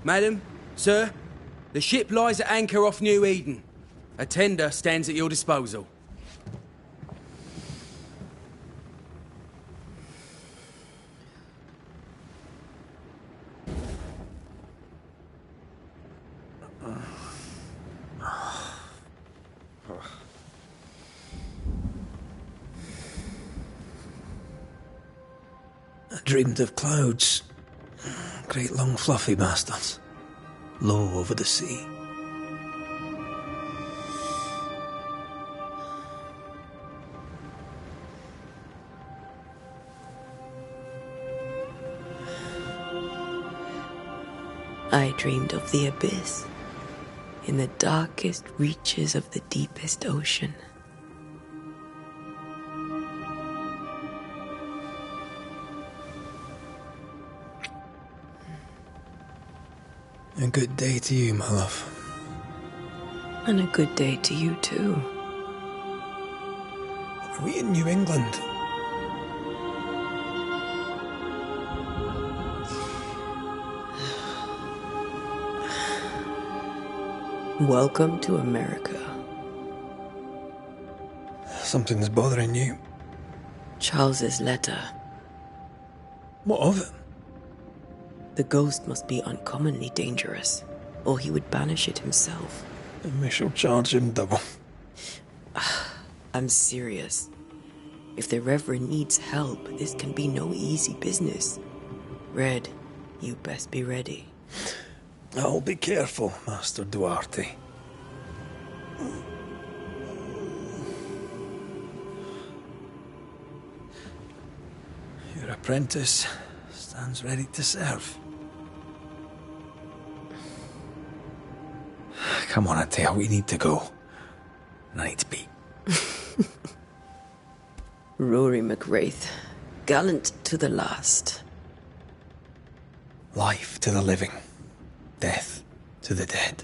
Madam, sir, the ship lies at anchor off New Eden. A tender stands at your disposal. I dreamed of clouds. Great long fluffy bastards. Low over the sea. I dreamed of the abyss, in the darkest reaches of the deepest ocean. A good day to you, my love. And a good day to you, too. Are we in New England? Welcome to America. Something's bothering you. Charles's letter. What of it? The ghost must be uncommonly dangerous, or he would banish it himself. And we shall charge him double. I'm serious. If the Reverend needs help, this can be no easy business. Red, you best be ready. I'll be careful, Master Duarte. Your apprentice stands ready to serve. Come on, Atea, we need to go. I need to be. Rory McWraith, gallant to the last. Life to the living, death to the dead.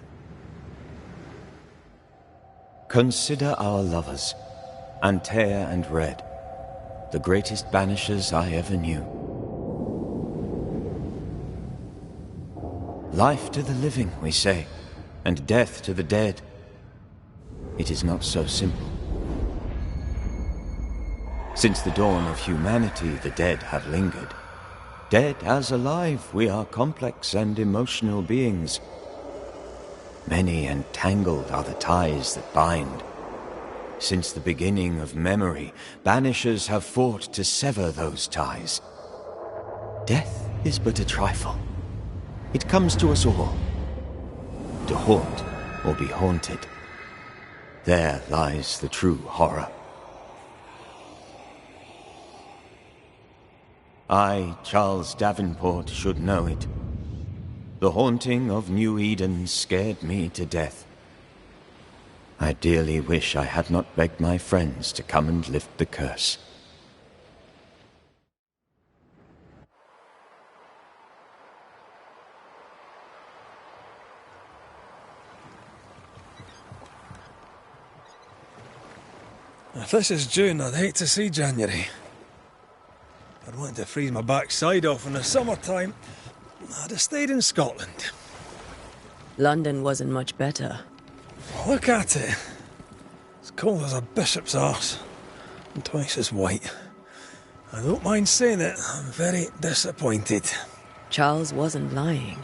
Consider our lovers, Antea and Red, the greatest banishers I ever knew. Life to the living, we say, and death to the dead. It is not so simple. Since the dawn of humanity, the dead have lingered. Dead as alive, we are complex and emotional beings. Many and tangled are the ties that bind. Since the beginning of memory, banishers have fought to sever those ties. Death is but a trifle. It comes to us all. To haunt or be haunted. There lies the true horror. I, Charles Davenport, should know it. The haunting of New Eden scared me to death. I dearly wish I had not begged my friends to come and lift the curse. If this is June, I'd hate to see January. I'd want to freeze my backside off in the summertime. I'd have stayed in Scotland. London wasn't much better. Look at it. It's cold as a bishop's arse. And twice as white. I don't mind saying it, I'm very disappointed. Charles wasn't lying.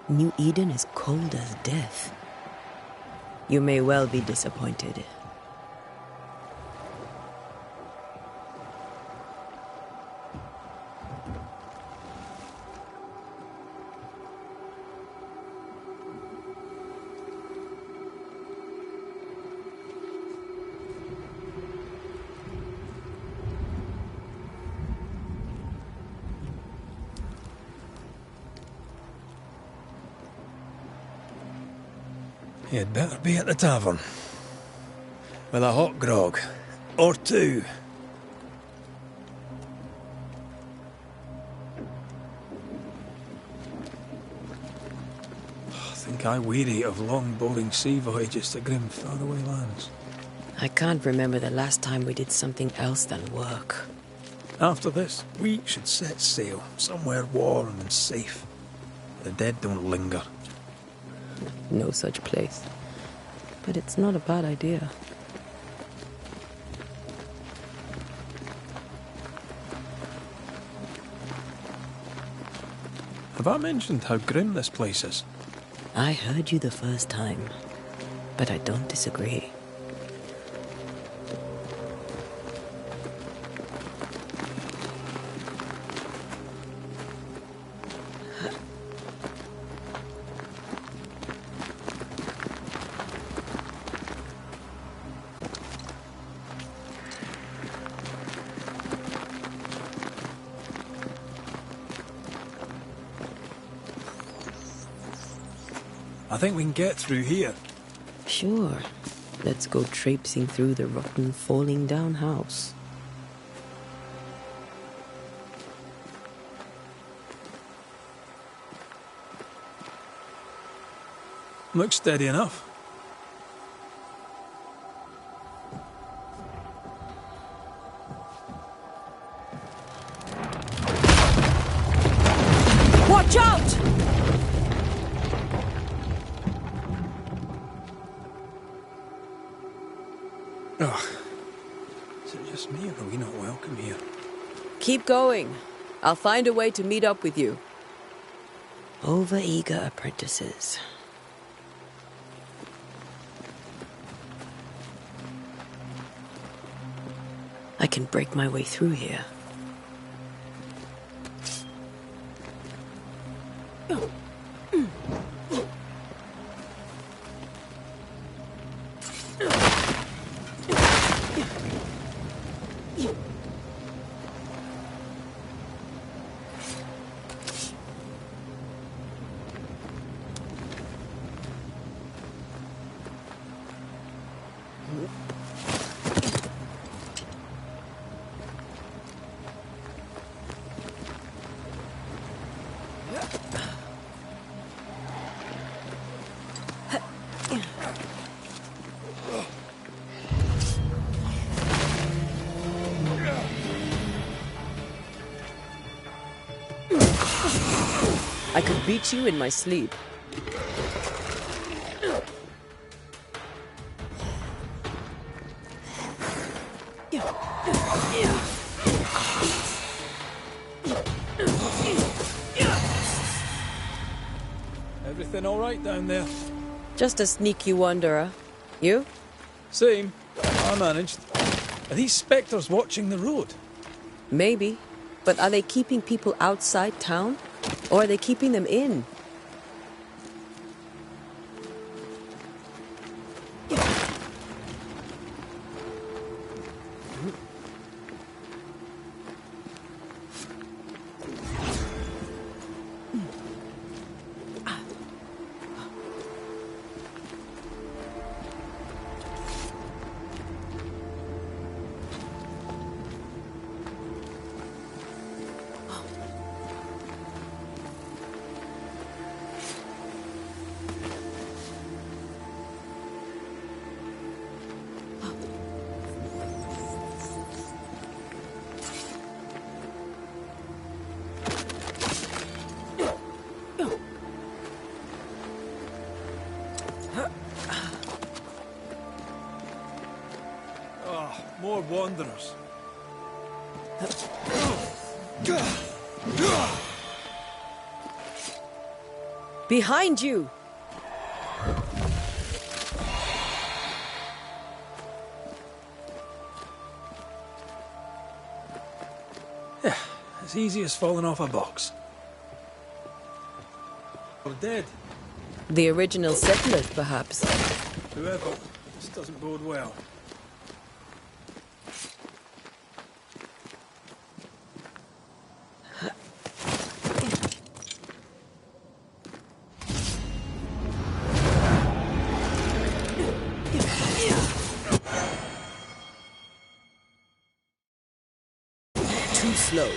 New Eden is cold as death. You may well be disappointed. You'd better be at the tavern. With a hot grog. Or two. I think I weary of long, boring sea voyages to grim, faraway lands. I can't remember the last time we did something else than work. After this, we should set sail somewhere warm and safe. The dead don't linger. No such place. But it's not a bad idea. Have I mentioned how grim this place is? I heard you the first time, but I don't disagree. I think we can get through here. Sure. Let's go traipsing through the rotten, falling down house. Looks steady enough. Watch out! Ugh. Is it just me, or are we not welcome here? Keep going. I'll find a way to meet up with you. Over-eager apprentices. I can break my way through here. I could beat you in my sleep. Everything all right down there? Just a sneaky wanderer. You? Same. I managed. Are these spectres watching the road? Maybe. But are they keeping people outside town? Or are they keeping them in? More wanderers. Behind you! Yeah, as easy as falling off a box. We're dead. The original settlers, perhaps. Whoever. This doesn't bode well. Too slow.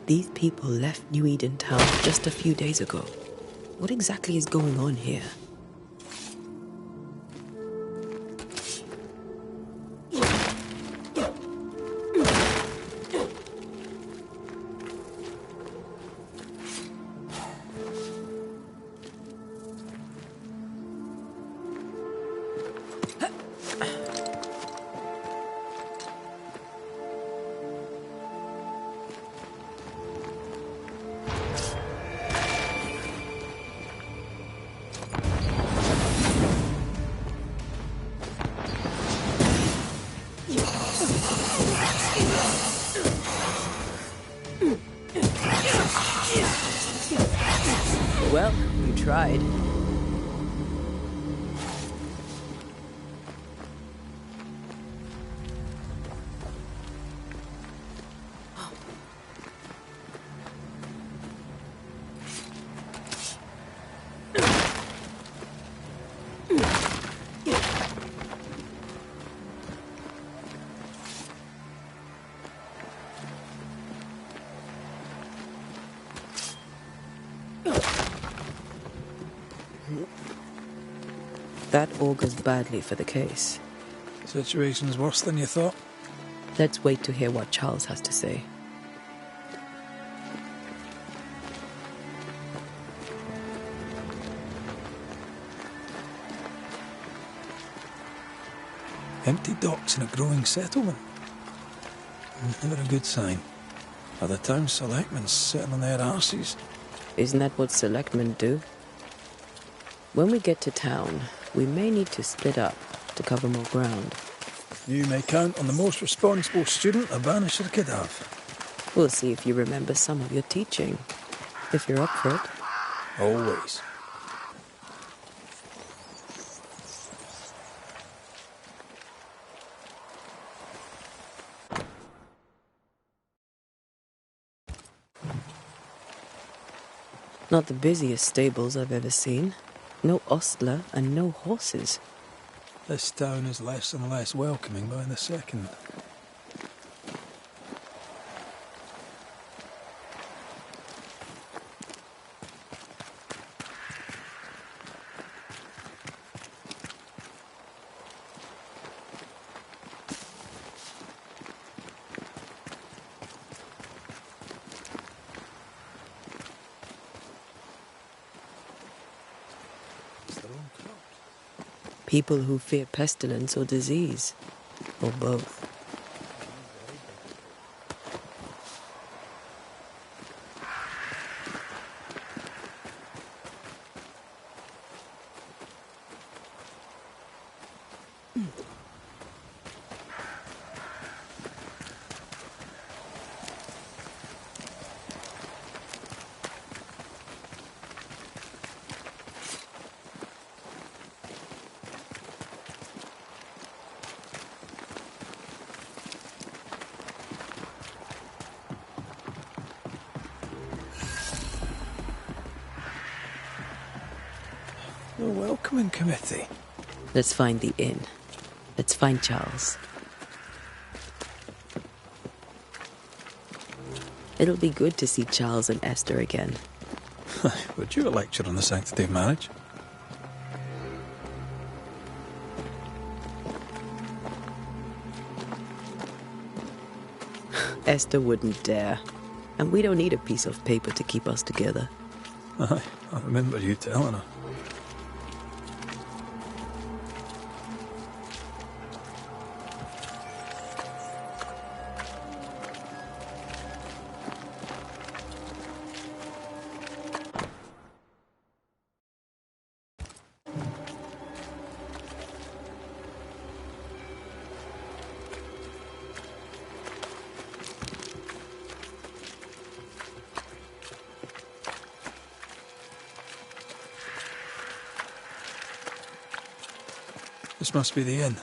These people left New Eden Town just a few days ago. What exactly is going on here? Well, you tried. That augurs badly for the case. Situation's worse than you thought. Let's wait to hear what Charles has to say. Empty docks in a growing settlement. Never a good sign. Are the town selectmen sitting on their arses? Isn't that what selectmen do? When we get to town, we may need to split up to cover more ground. You may count on the most responsible student a Banisher could have. We'll see if you remember some of your teaching. If you're up for it. Always. Not the busiest stables I've ever seen. No ostler and no horses. This town is less and less welcoming by the second. People who fear pestilence or disease, or both. The welcoming committee. Let's find the inn. Let's find Charles. It'll be good to see Charles and Esther again. Would you a lecture on the sanctity of marriage? Esther wouldn't dare. And we don't need a piece of paper to keep us together. Aye, I remember you telling her. This must be the inn.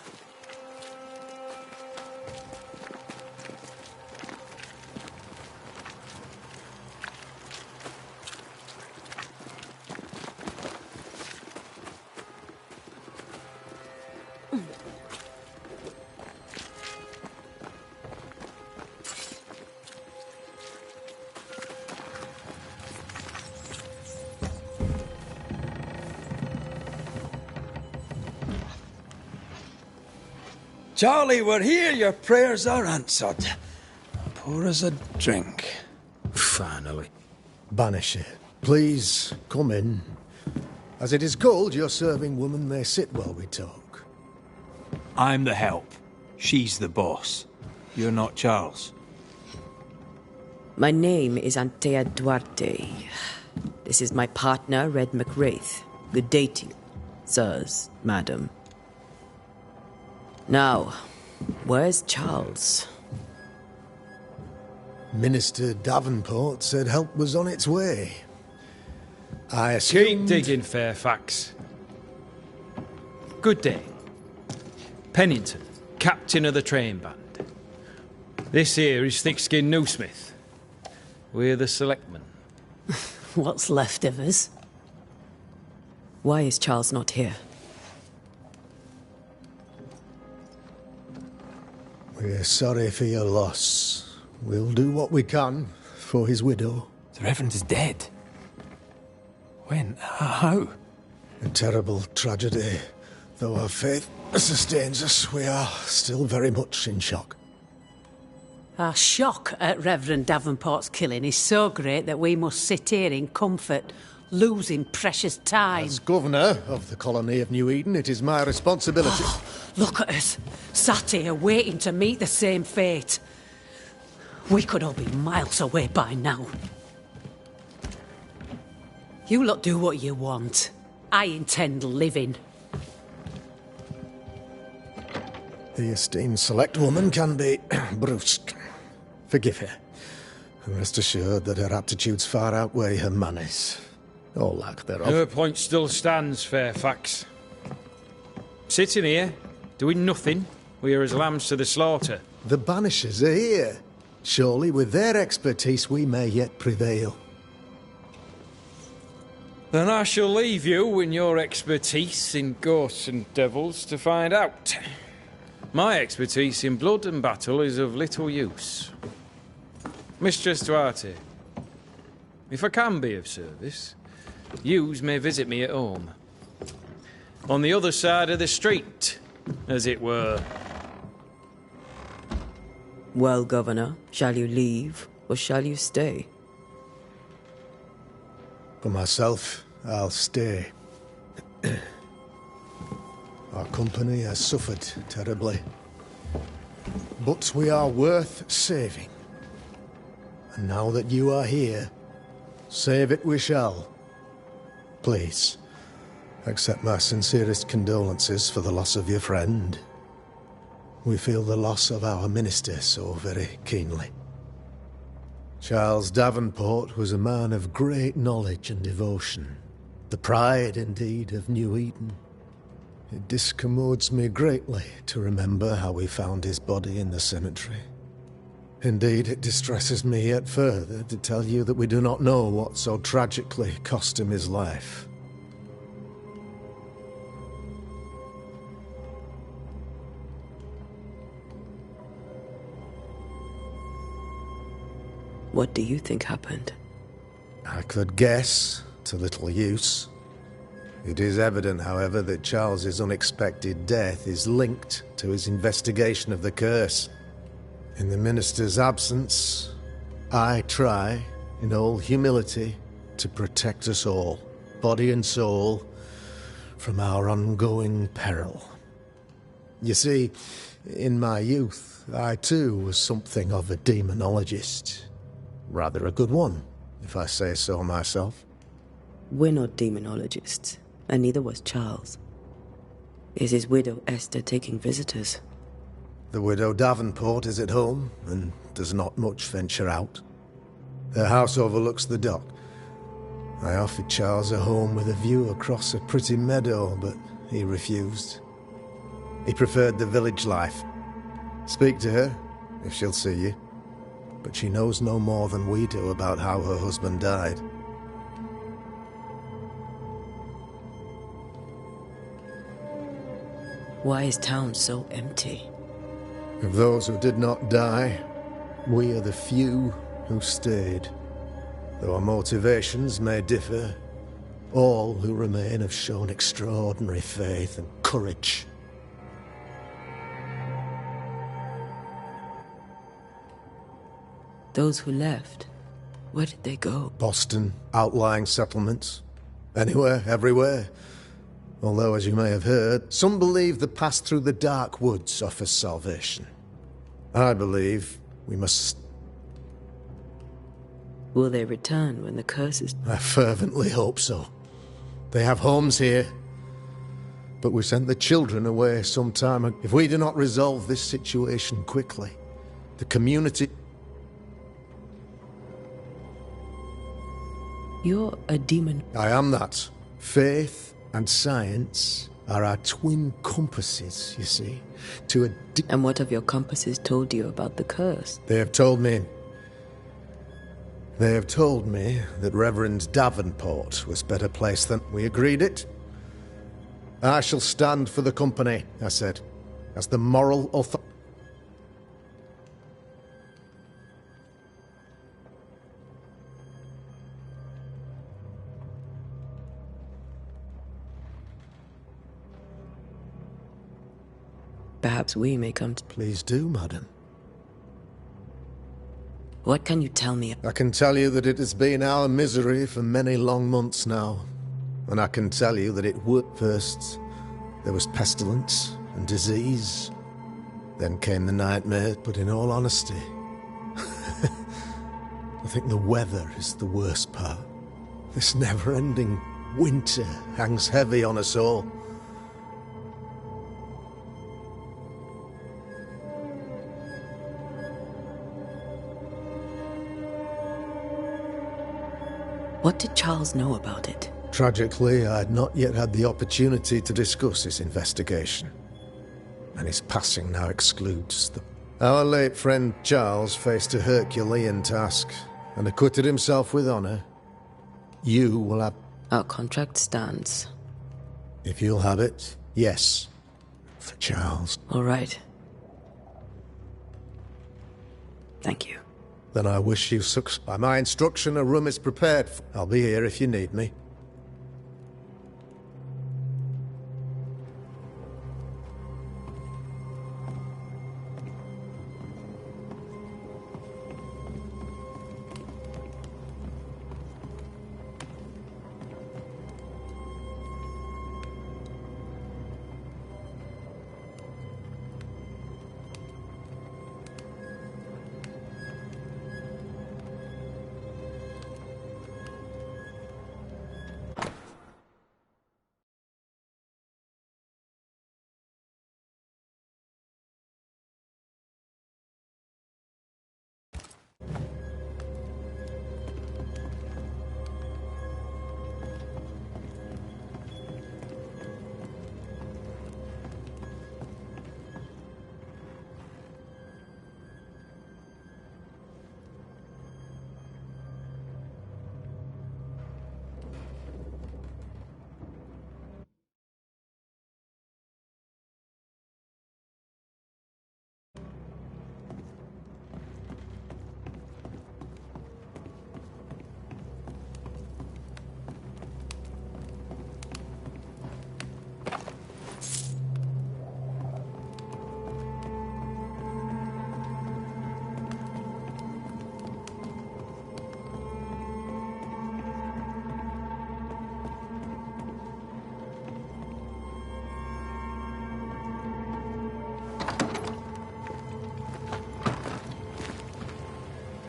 Charlie, we're here. Your prayers are answered. Pour us a drink. Finally. Banisher, please come in. As it is cold, your serving woman may sit while we talk. I'm the help. She's the boss. You're not Charles. My name is Antea Duarte. This is my partner, Red McWraith. Good day to you, sirs, madam. Now, where's Charles? Minister Davenport said help was on its way. I assumed... Keep digging, Fairfax. Good day. Pennington, captain of the train band. This here is Thick-Skinned Newsmith. We're the selectmen. What's left of us? Why is Charles not here? We're sorry for your loss. We'll do what we can for his widow. The Reverend is dead. When? How? A terrible tragedy. Though our faith sustains us, we are still very much in shock. Our shock at Reverend Davenport's killing is so great that we must sit here in comfort, losing precious time. As governor of the colony of New Eden, it is my responsibility... Look at us, sat here waiting to meet the same fate. We could all be miles away by now. You lot do what you want. I intend living. The esteemed select woman can be brusque. Forgive her. And rest assured that her aptitudes far outweigh her manners. Or lack thereof. Her point still stands, Fairfax. Sitting here, doing nothing, we are as lambs to the slaughter. The Banishers are here. Surely with their expertise we may yet prevail. Then I shall leave you and your expertise in ghosts and devils to find out. My expertise in blood and battle is of little use. Mistress Duarte, if I can be of service, yous may visit me at home. On the other side of the street, as it were. Well, Governor, shall you leave or shall you stay? For myself, I'll stay. Our company has suffered terribly. But we are worth saving. And now that you are here, save it we shall. Please, accept my sincerest condolences for the loss of your friend. We feel the loss of our minister so very keenly. Charles Davenport was a man of great knowledge and devotion. The pride, indeed, of New Eden. It discommodes me greatly to remember how we found his body in the cemetery. Indeed, it distresses me yet further to tell you that we do not know what so tragically cost him his life. What do you think happened? I could guess, to little use. It is evident, however, that Charles's unexpected death is linked to his investigation of the curse. In the minister's absence, I try, in all humility, to protect us all, body and soul, from our ongoing peril. You see, in my youth, I too was something of a demonologist. Rather a good one, if I say so myself. We're not demonologists, and neither was Charles. Is his widow Esther taking visitors? The widow Davenport is at home, and does not much venture out. Their house overlooks the dock. I offered Charles a home with a view across a pretty meadow, but he refused. He preferred the village life. Speak to her, if she'll see you. But she knows no more than we do about how her husband died. Why is town so empty? Of those who did not die, we are the few who stayed. Though our motivations may differ, all who remain have shown extraordinary faith and courage. Those who left, where did they go? Boston, outlying settlements. Anywhere, everywhere. Although, as you may have heard, some believe the path through the dark woods offers salvation. I believe we must... Will they return when the curse is... I fervently hope so. They have homes here. But we sent the children away some time ago. If we do not resolve this situation quickly, the community... You're a demon. I am that. Faith and science are our twin compasses, you see. And what have your compasses told you about the curse? They have told me that Reverend Davenport was better placed than... We agreed it. I shall stand for the company, I said, as the moral authority. Perhaps we may come to... Please do, madam. What can you tell me? I can tell you that it has been our misery for many long months now. And I can tell you that it would. First, there was pestilence and disease. Then came the nightmare. But in all honesty, I think the weather is the worst part. This never-ending winter hangs heavy on us all. What did Charles know about it? Tragically, I had not yet had the opportunity to discuss his investigation. And his passing now excludes the... Our late friend Charles faced a Herculean task and acquitted himself with honour. You will have... Our contract stands. If you'll have it, yes. For Charles. All right. Thank you. Then I wish you success. By my instruction, a room is prepared. I'll be here if you need me.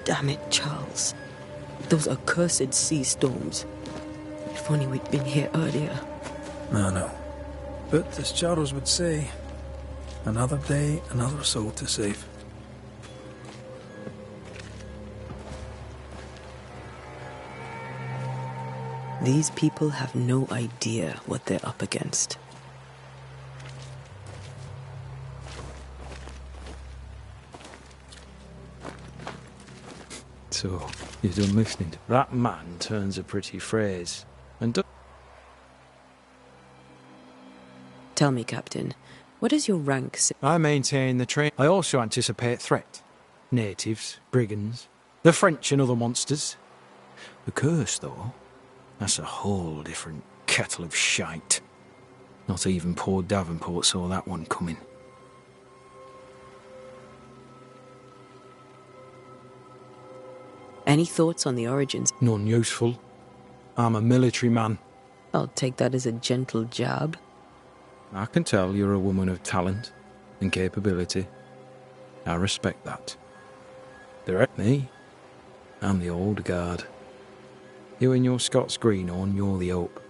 Damn it, Charles. Those accursed sea storms. If only we'd been here earlier. I know. But as Charles would say, another day, another soul to save. These people have no idea what they're up against. So, you're done listening to... That man turns a pretty phrase. And Tell me, Captain, what is your rank? I maintain the train. I also anticipate threat. Natives, brigands, the French and other monsters. The curse, though, that's a whole different kettle of shite. Not even poor Davenport saw that one coming. Any thoughts on the origins? None useful. I'm a military man. I'll take that as a gentle jab. I can tell you're a woman of talent and capability. I respect that. Direct me. I'm the old guard. You and your Scots greenhorn, you're the hope.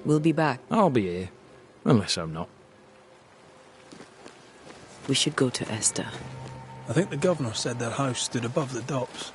We'll be back. I'll be here, unless I'm not. We should go to Esther. I think the governor said their house stood above the docks.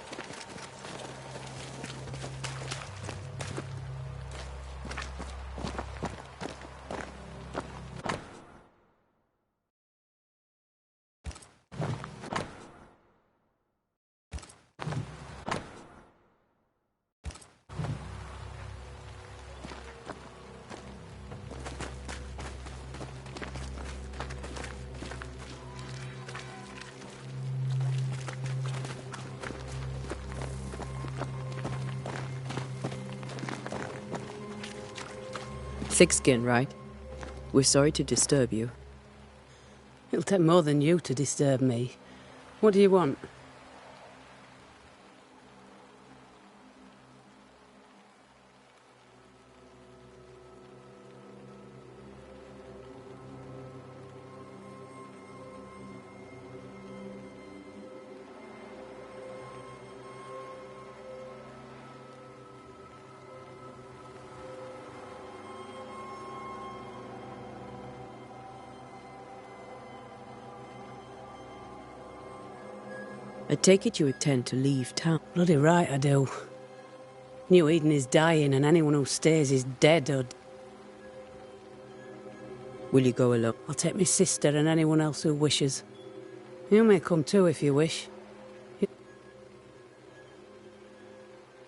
Thick skin, right? We're sorry to disturb you. It'll take more than you to disturb me. What do you want? I take it you intend to leave town. Bloody right I do. New Eden is dying and anyone who stays is dead or... Will you go alone? I'll take my sister and anyone else who wishes. You may come too if you wish.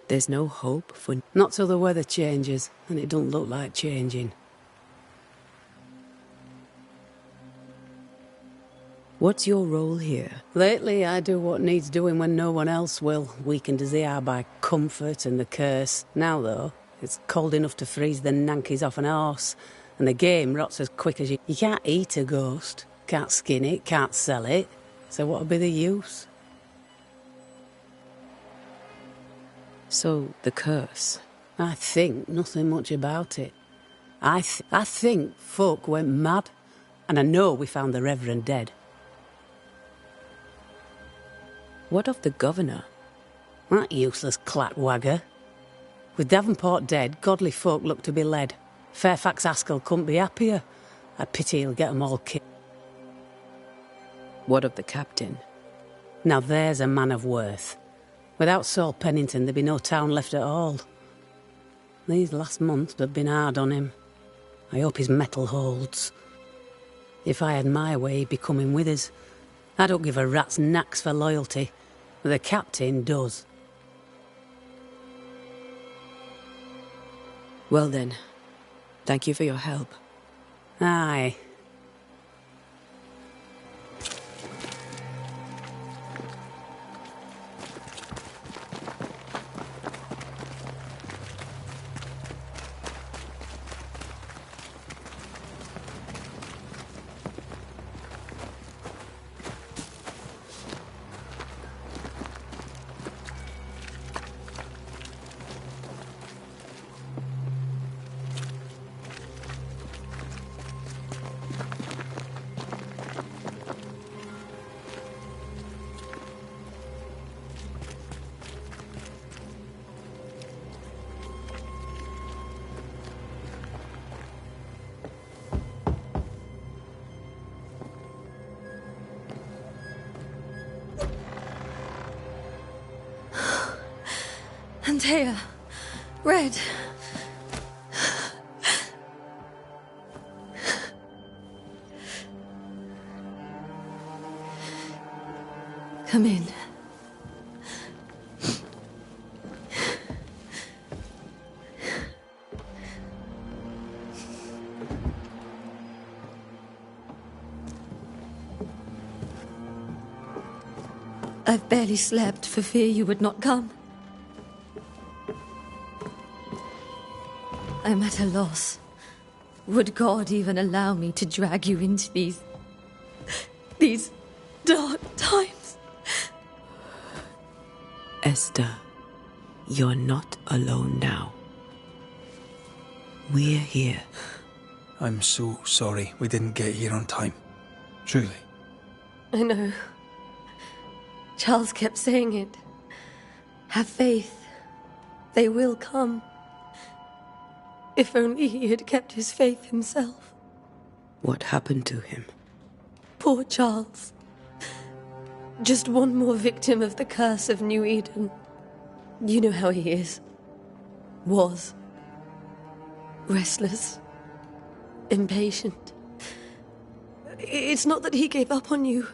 There's no hope for... Not till the weather changes, and it don't look like changing. What's your role here? Lately, I do what needs doing when no one else will, weakened as they are by comfort and the curse. Now, though, it's cold enough to freeze the nankies off an horse, and the game rots as quick as you... You can't eat a ghost, can't skin it, can't sell it, so what'll be the use? So, the curse. I think nothing much about it. I think folk went mad, and I know we found the Reverend dead. What of the governor? That useless clatwagger. With Davenport dead, godly folk look to be led. Fairfax Askell couldn't be happier. I pity he'll get 'em all killed. What of the captain? Now there's a man of worth. Without Saul Pennington, there'd be no town left at all. These last months have been hard on him. I hope his mettle holds. If I had my way, he'd be coming with us. I don't give a rat's knacks for loyalty, but the captain does. Well then, thank you for your help. Aye. Antea, Red. Come in. I've barely slept for fear you would not come. I'm at a loss. Would God even allow me to drag you into these dark times? Esther, you're not alone now. We're here. I'm so sorry we didn't get here on time. Truly. I know. Charles kept saying it. Have faith. They will come. If only he had kept his faith himself. What happened to him? Poor Charles. Just one more victim of the curse of New Eden. You know how he is. Was. Restless. Impatient. It's not that he gave up on you,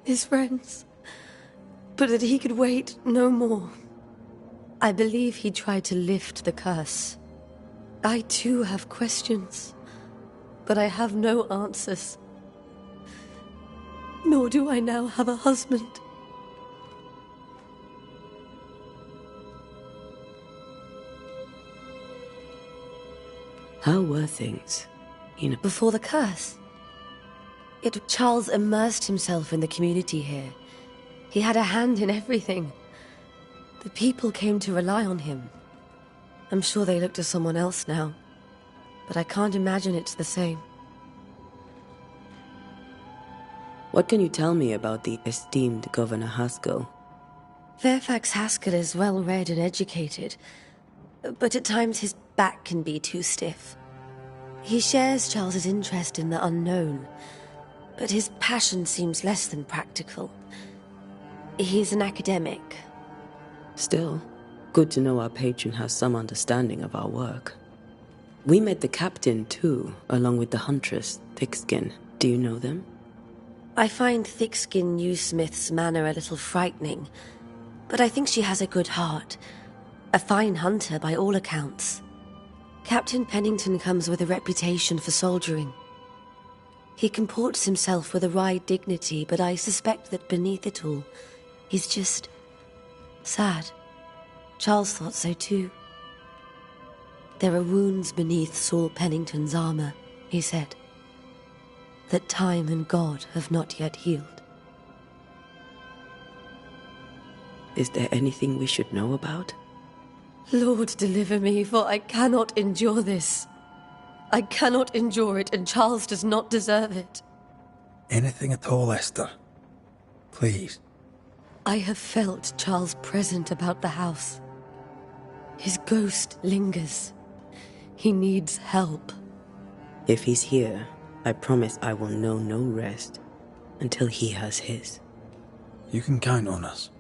his friends, but that he could wait no more. I believe he tried to lift the curse. I too have questions, but I have no answers. Nor do I now have a husband. How were things? Before the curse. Charles immersed himself in the community here. He had a hand in everything. The people came to rely on him. I'm sure they look to someone else now, but I can't imagine it's the same. What can you tell me about the esteemed Governor Haskell? Fairfax Haskell is well read and educated, but at times his back can be too stiff. He shares Charles's interest in the unknown, but his passion seems less than practical. He's an academic. Still, good to know our patron has some understanding of our work. We met the captain too, along with the huntress, Thickskin. Do you know them? I find Thickskin Newsmith's manner a little frightening, but I think she has a good heart. A fine hunter by all accounts. Captain Pennington comes with a reputation for soldiering. He comports himself with a wry dignity, but I suspect that beneath it all, he's just sad. Charles thought so too. There are wounds beneath Saul Pennington's armor, he said, that time and God have not yet healed. Is there anything we should know about? Lord, deliver me, for I cannot endure this. I cannot endure it, and Charles does not deserve it. Anything at all, Esther. Please. I have felt Charles present about the house. His ghost lingers. He needs help. If he's here, I promise I will know no rest until he has his. You can count on us.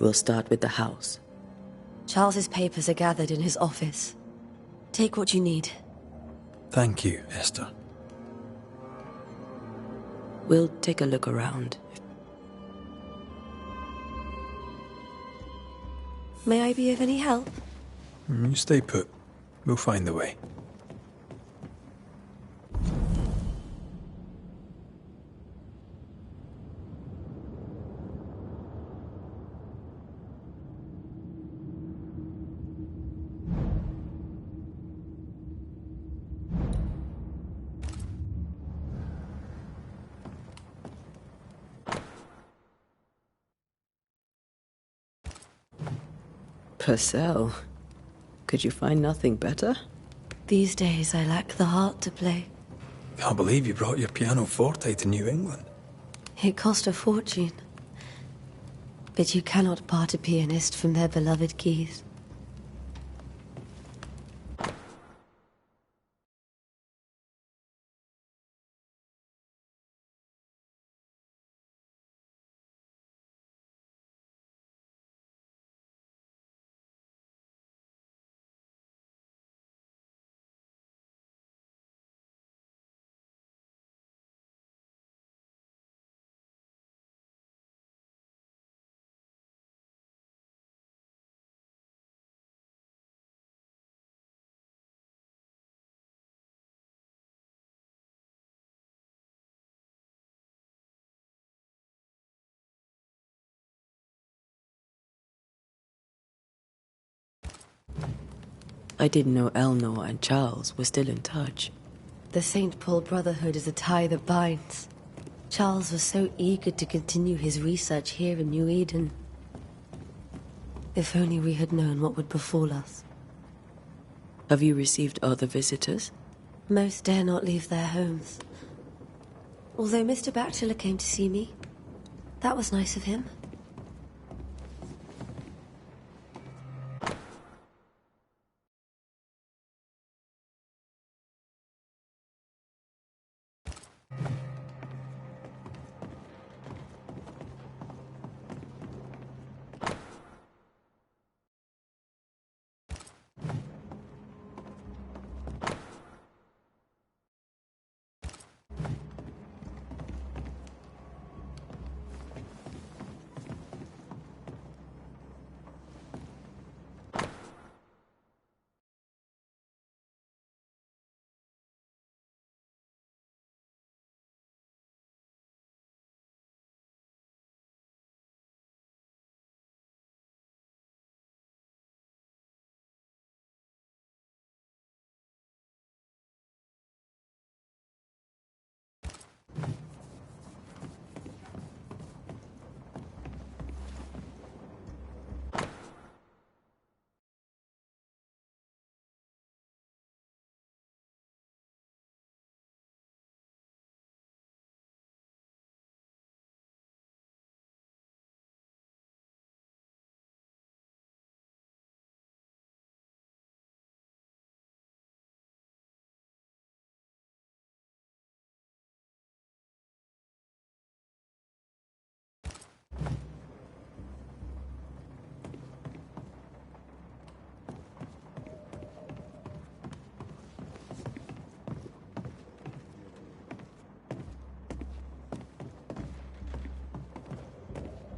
We'll start with the house. Charles's papers are gathered in his office. Take what you need. Thank you, Esther. We'll take a look around. May I be of any help? You stay put. We'll find the way. Purcell, could you find nothing better? These days I lack the heart to play. Can't believe you brought your pianoforte to New England. It cost a fortune. But you cannot part a pianist from their beloved keys. I didn't know Eleanor and Charles were still in touch. The St. Paul Brotherhood is a tie that binds. Charles was so eager to continue his research here in New Eden. If only we had known what would befall us. Have you received other visitors? Most dare not leave their homes. Although Mr. Bachelor came to see me. That was nice of him.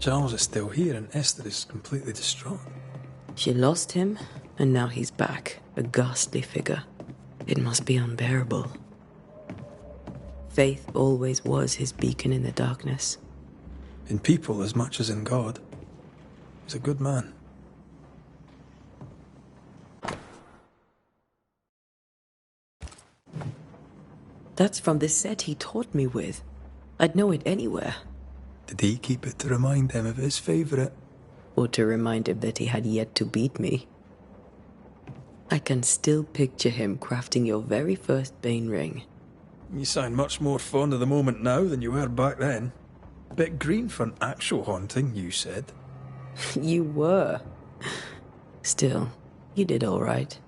Charles is still here and Esther is completely distraught. She lost him, and now he's back, a ghastly figure. It must be unbearable. Faith always was his beacon in the darkness. In people as much as in God. He's a good man. That's from the set he taught me with. I'd know it anywhere. Did he keep it to remind him of his favourite? Or to remind him that he had yet to beat me. I can still picture him crafting your very first Bane ring. You sound much more fond of the moment now than you were back then. Bit green for an actual haunting, you said. You were. Still, you did all right.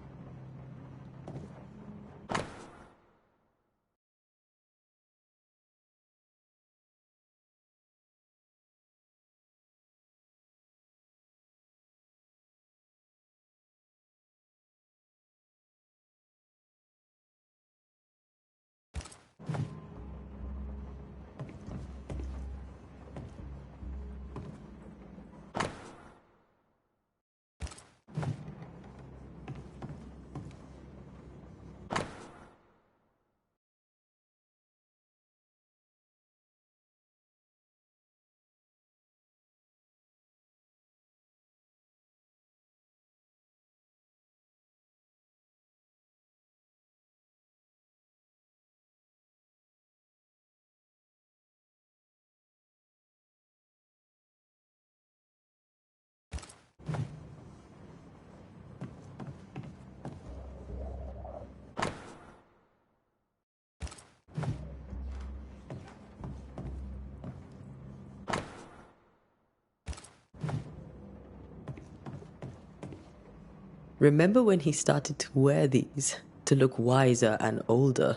Remember when he started to wear these to look wiser and older?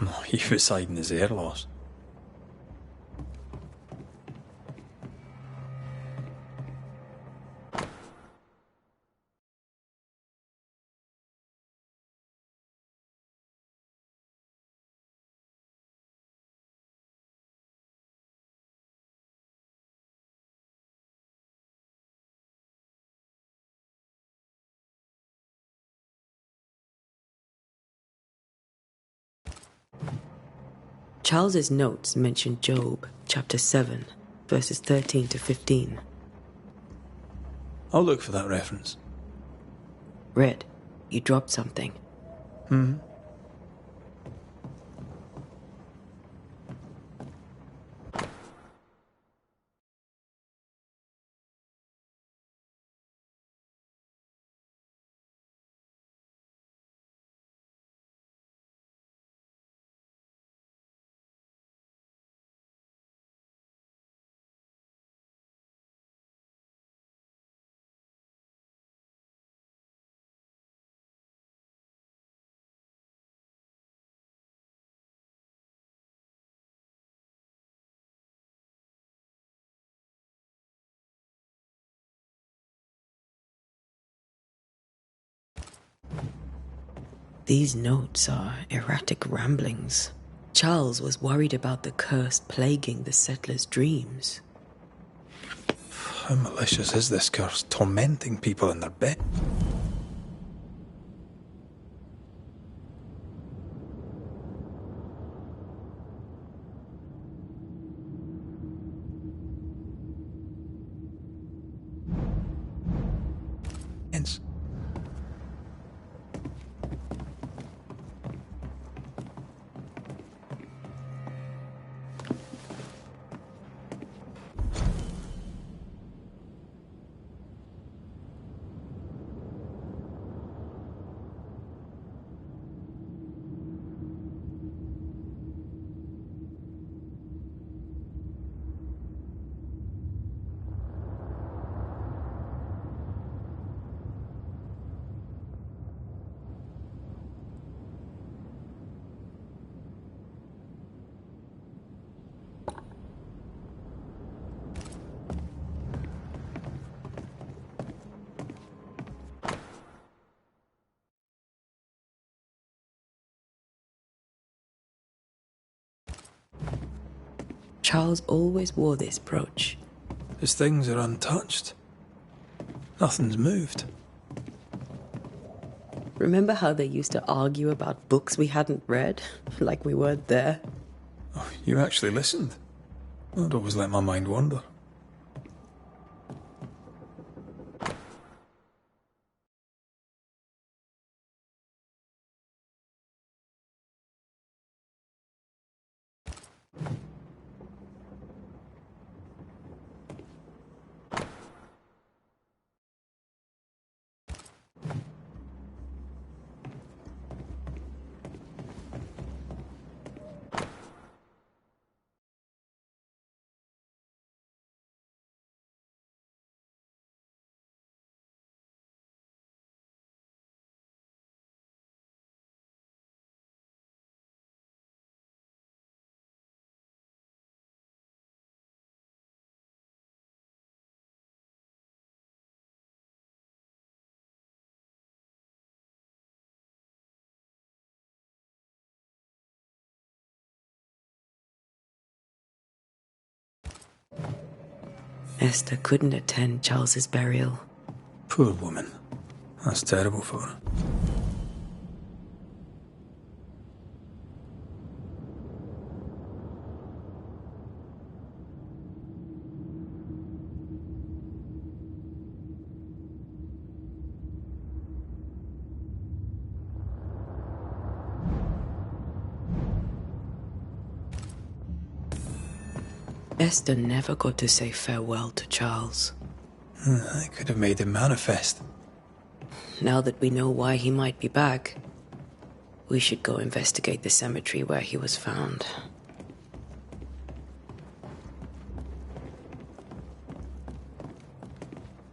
No, he was hiding his hair loss. Charles's notes mention Job, chapter 7, verses 13 to 15. I'll look for that reference. Red, you dropped something. These notes are erratic ramblings. Charles was worried about the curse plaguing the settlers' dreams. How malicious is this curse, tormenting people in their bed? Hence. Charles always wore this brooch. His things are untouched. Nothing's moved. Remember how they used to argue about books we hadn't read? Like we weren't there? Oh, you actually listened. I'd always let my mind wander. Esther couldn't attend Charles's burial. Poor woman. That's terrible for her. Esther never got to say farewell to Charles. I could have made him manifest. Now that we know why he might be back, we should go investigate the cemetery where he was found.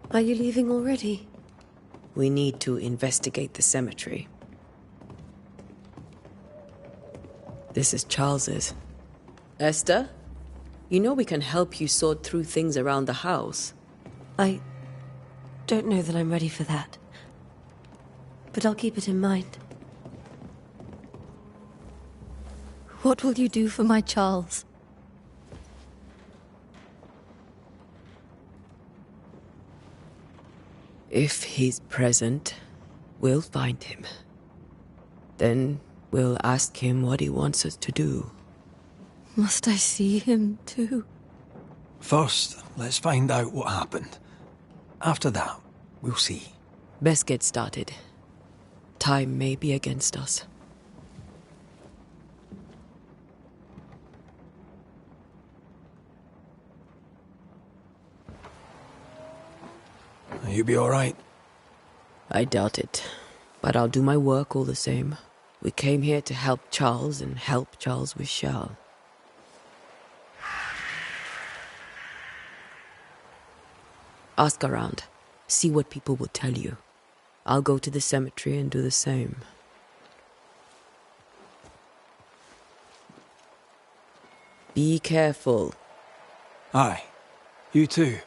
Are you leaving already? We need to investigate the cemetery. This is Charles's. Esther? You know we can help you sort through things around the house. I don't know that I'm ready for that. But I'll keep it in mind. What will you do for my Charles? If he's present, we'll find him. Then we'll ask him what he wants us to do. Must I see him too? First, let's find out what happened. After that, we'll see. Best get started. Time may be against us. You be all right? I doubt it, but I'll do my work all the same. We came here to help Charles, and help Charles we shall. Ask around. See what people will tell you. I'll go to the cemetery and do the same. Be careful. Aye. You too.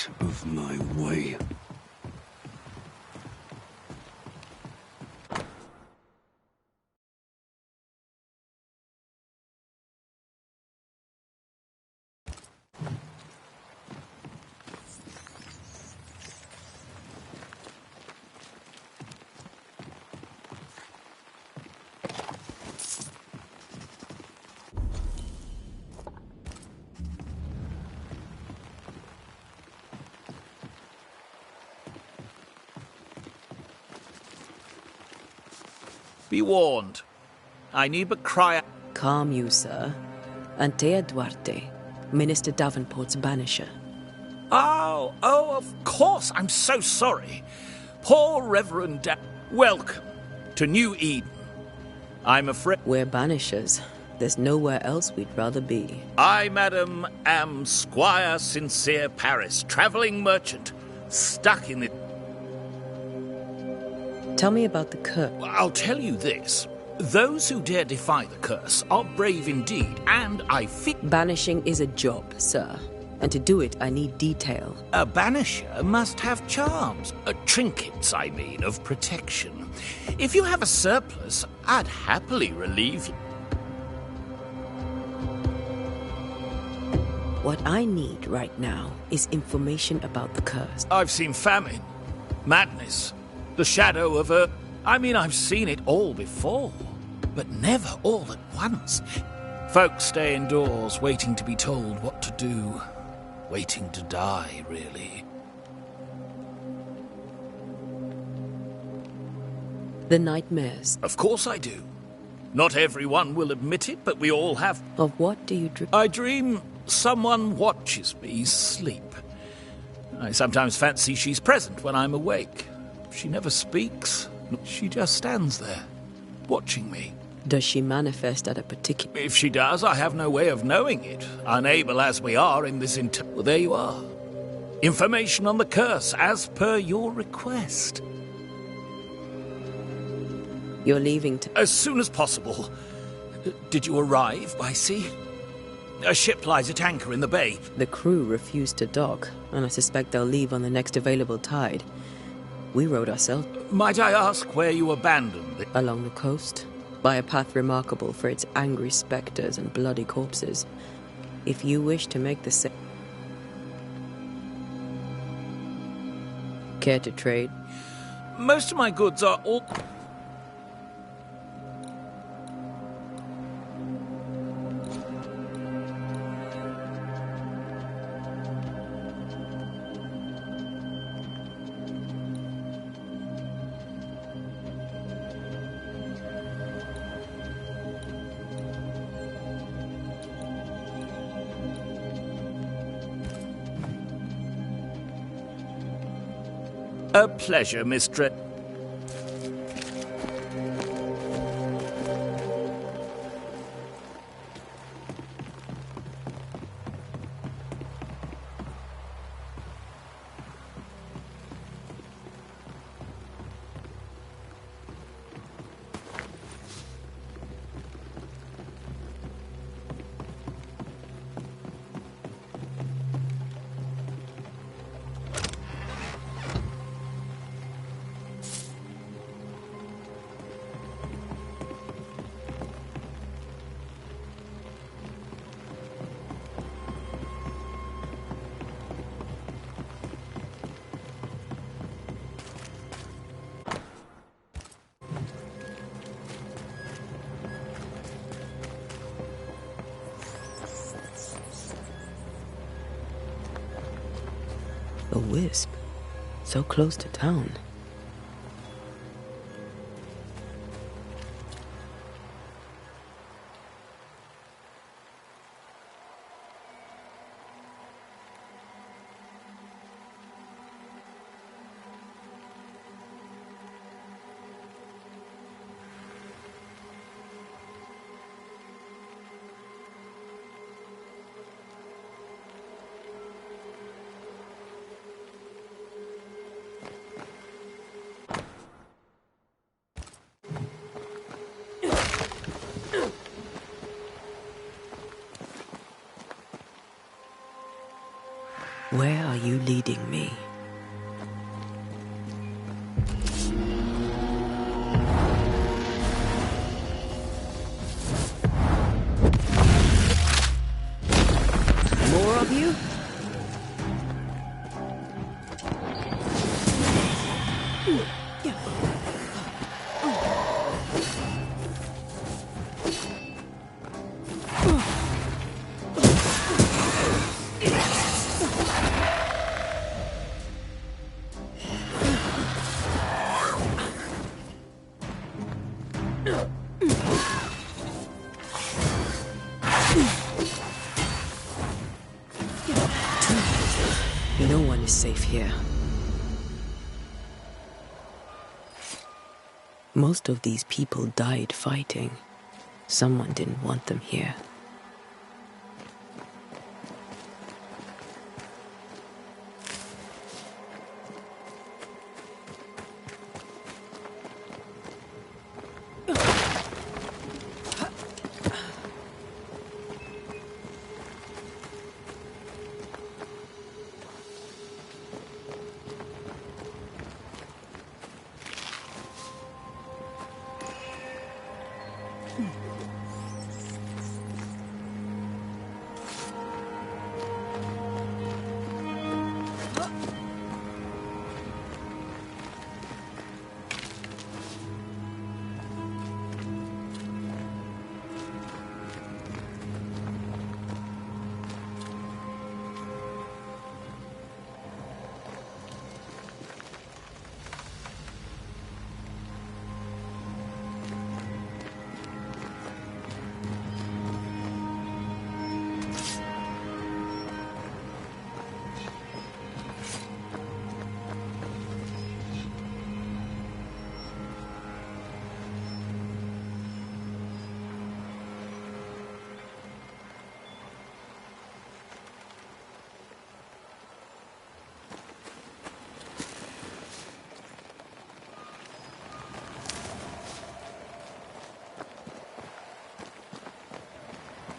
out of my way. Be warned. I need but cry out. Calm you, sir. Antea Duarte, Minister Davenport's banisher. Oh, of course. I'm so sorry. Poor Reverend Welcome to New Eden. I'm afraid... We're banishers. There's nowhere else we'd rather be. I, madam, am Squire Sincere Paris, travelling merchant, stuck in the... Tell me about the curse. I'll tell you this. Those who dare defy the curse are brave indeed, and I feel... Banishing is a job, sir. And to do it, I need detail. A banisher must have charms. Trinkets, I mean, of protection. If you have a surplus, I'd happily relieve you. What I need right now is information about the curse. I've seen famine, madness, the shadow of a... I've seen it all before, but never all at once. Folks stay indoors, waiting to be told what to do. Waiting to die, really. The nightmares. Of course I do. Not everyone will admit it, but we all have... Of what do you dream? I dream someone watches me sleep. I sometimes fancy she's present when I'm awake. She never speaks. She just stands there, watching me. Does she manifest at a particular... If she does, I have no way of knowing it. Unable as we are in this Well, there you are. Information on the curse, as per your request. You're leaving As soon as possible. Did you arrive by sea? A ship lies at anchor in the bay. The crew refused to dock, and I suspect they'll leave on the next available tide. We rowed ourselves... Might I ask where you abandoned it? Along the coast, by a path remarkable for its angry spectres and bloody corpses. If you wish to make the same... Care to trade? Most of my goods are all... A pleasure, mistress. A wisp. So close to town. Where are you leading me? More of you? No one is safe here. Most of these people died fighting. Someone didn't want them here.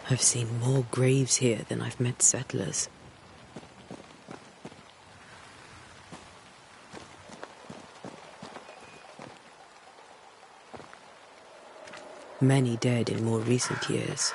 I've seen more graves here than I've met settlers. Many dead in more recent years.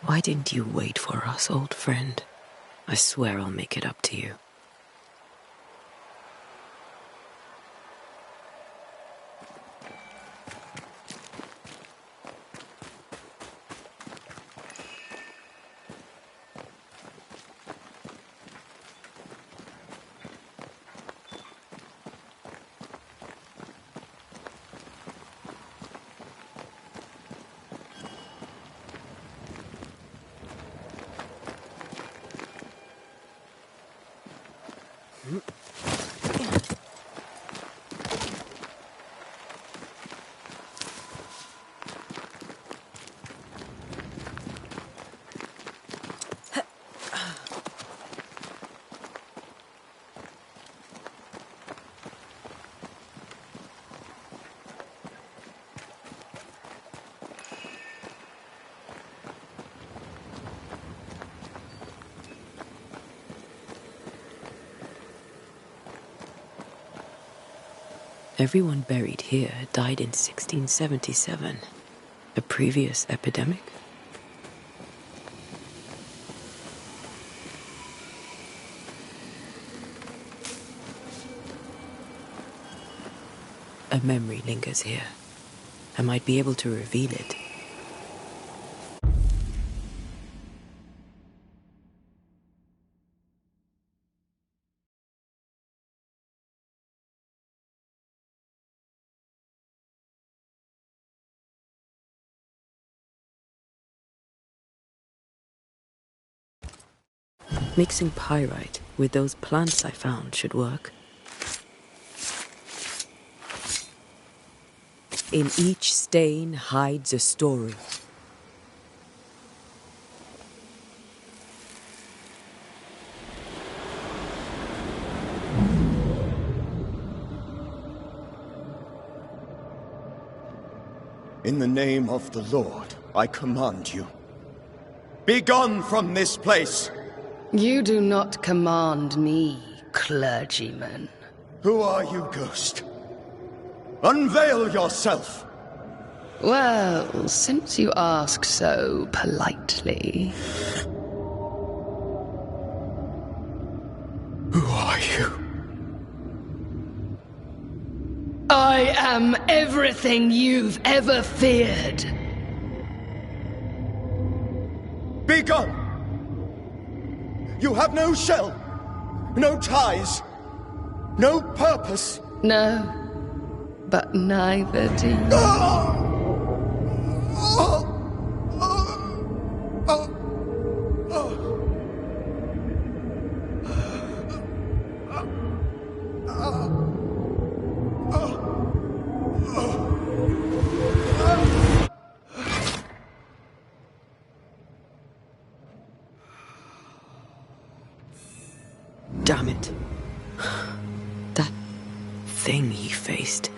Why didn't you wait for us, old friend? I swear I'll make it up to you. Everyone buried here died in 1677. A previous epidemic? A memory lingers here. I might be able to reveal it. Mixing pyrite with those plants I found should work. In each stain hides a story. In the name of the Lord, I command you. Be gone from this place! You do not command me, clergyman. Who are you, ghost? Unveil yourself! Well, since you ask so politely... Who are you? I am everything you've ever feared. Be gone! You have no shell, no ties, no purpose. No, but neither do you. Damn it. That thing he faced.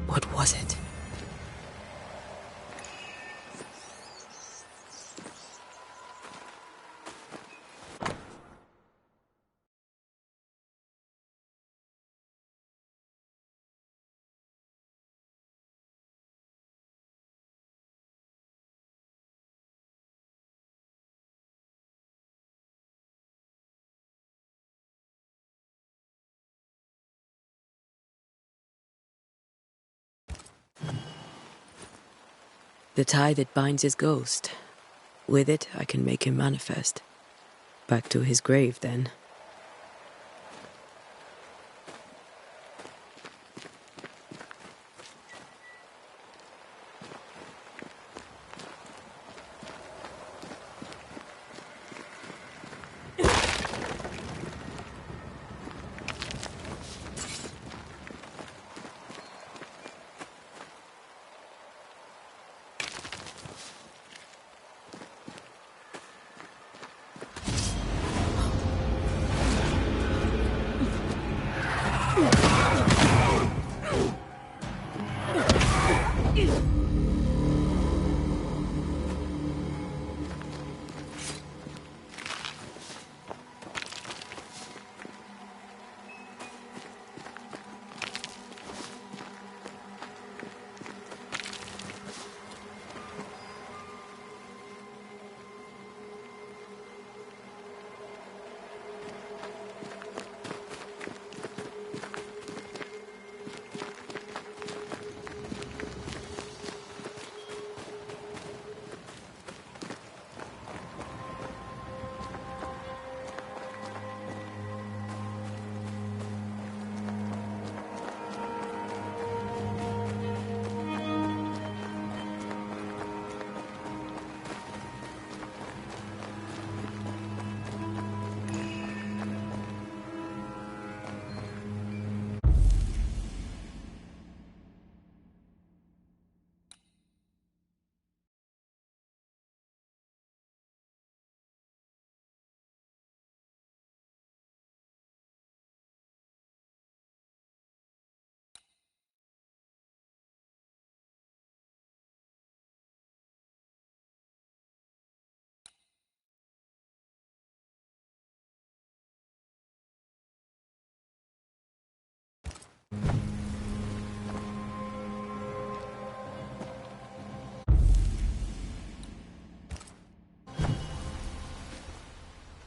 What was it? The tie that binds his ghost. With it, I can make him manifest. Back to his grave, then.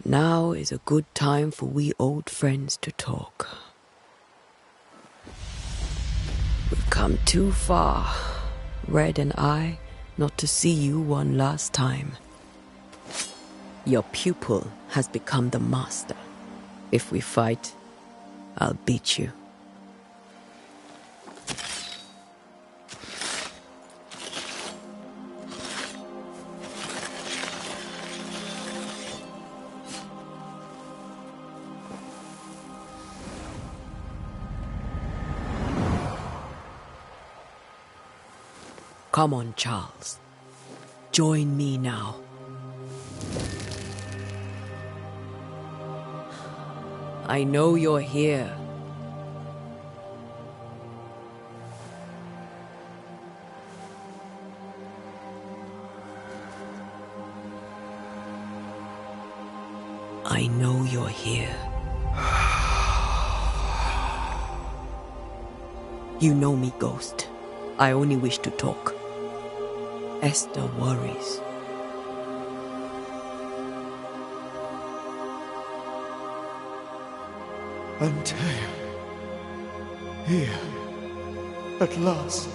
Now is a good time for we old friends to talk. We've come too far, Red and I, not to see you one last time. Your pupil has become the master. If we fight, I'll beat you. Come on, Charles. Join me now. I know you're here. I know you're here. You know me, Ghost. I only wish to talk. Esther worries. Antea. Here. At last.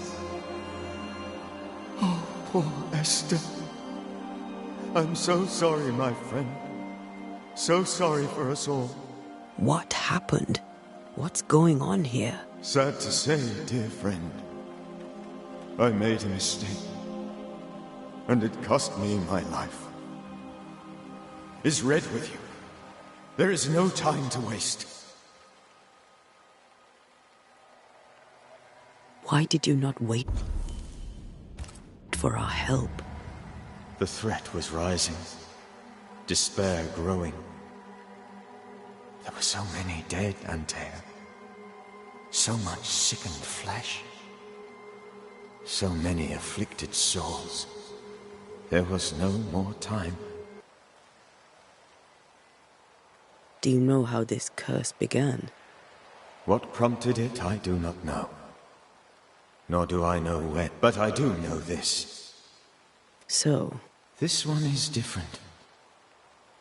Oh, poor Esther. I'm so sorry, my friend. So sorry for us all. What happened? What's going on here? Sad to say, dear friend. I made a mistake. And it cost me my life. Is Red with you? There is no time to waste. Why did you not wait for our help? The threat was rising. Despair growing. There were so many dead, Antea. So much sickened flesh. So many afflicted souls. There was no more time. Do you know how this curse began? What prompted it, I do not know. Nor do I know when, but I do know this. So? This one is different.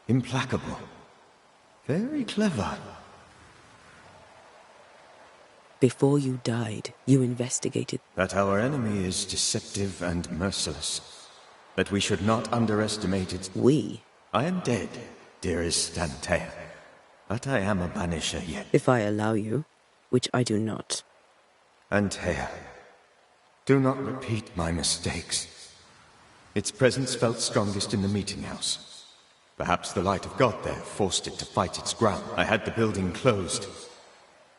Implacable. Very clever. Before you died, you investigated that our enemy is deceptive and merciless. That we should not underestimate its... We? I am dead, dearest Antea. But I am a banisher yet. If I allow you, which I do not. Antea, do not repeat my mistakes. Its presence felt strongest in the meeting house. Perhaps the light of God there forced it to fight its ground. I had the building closed.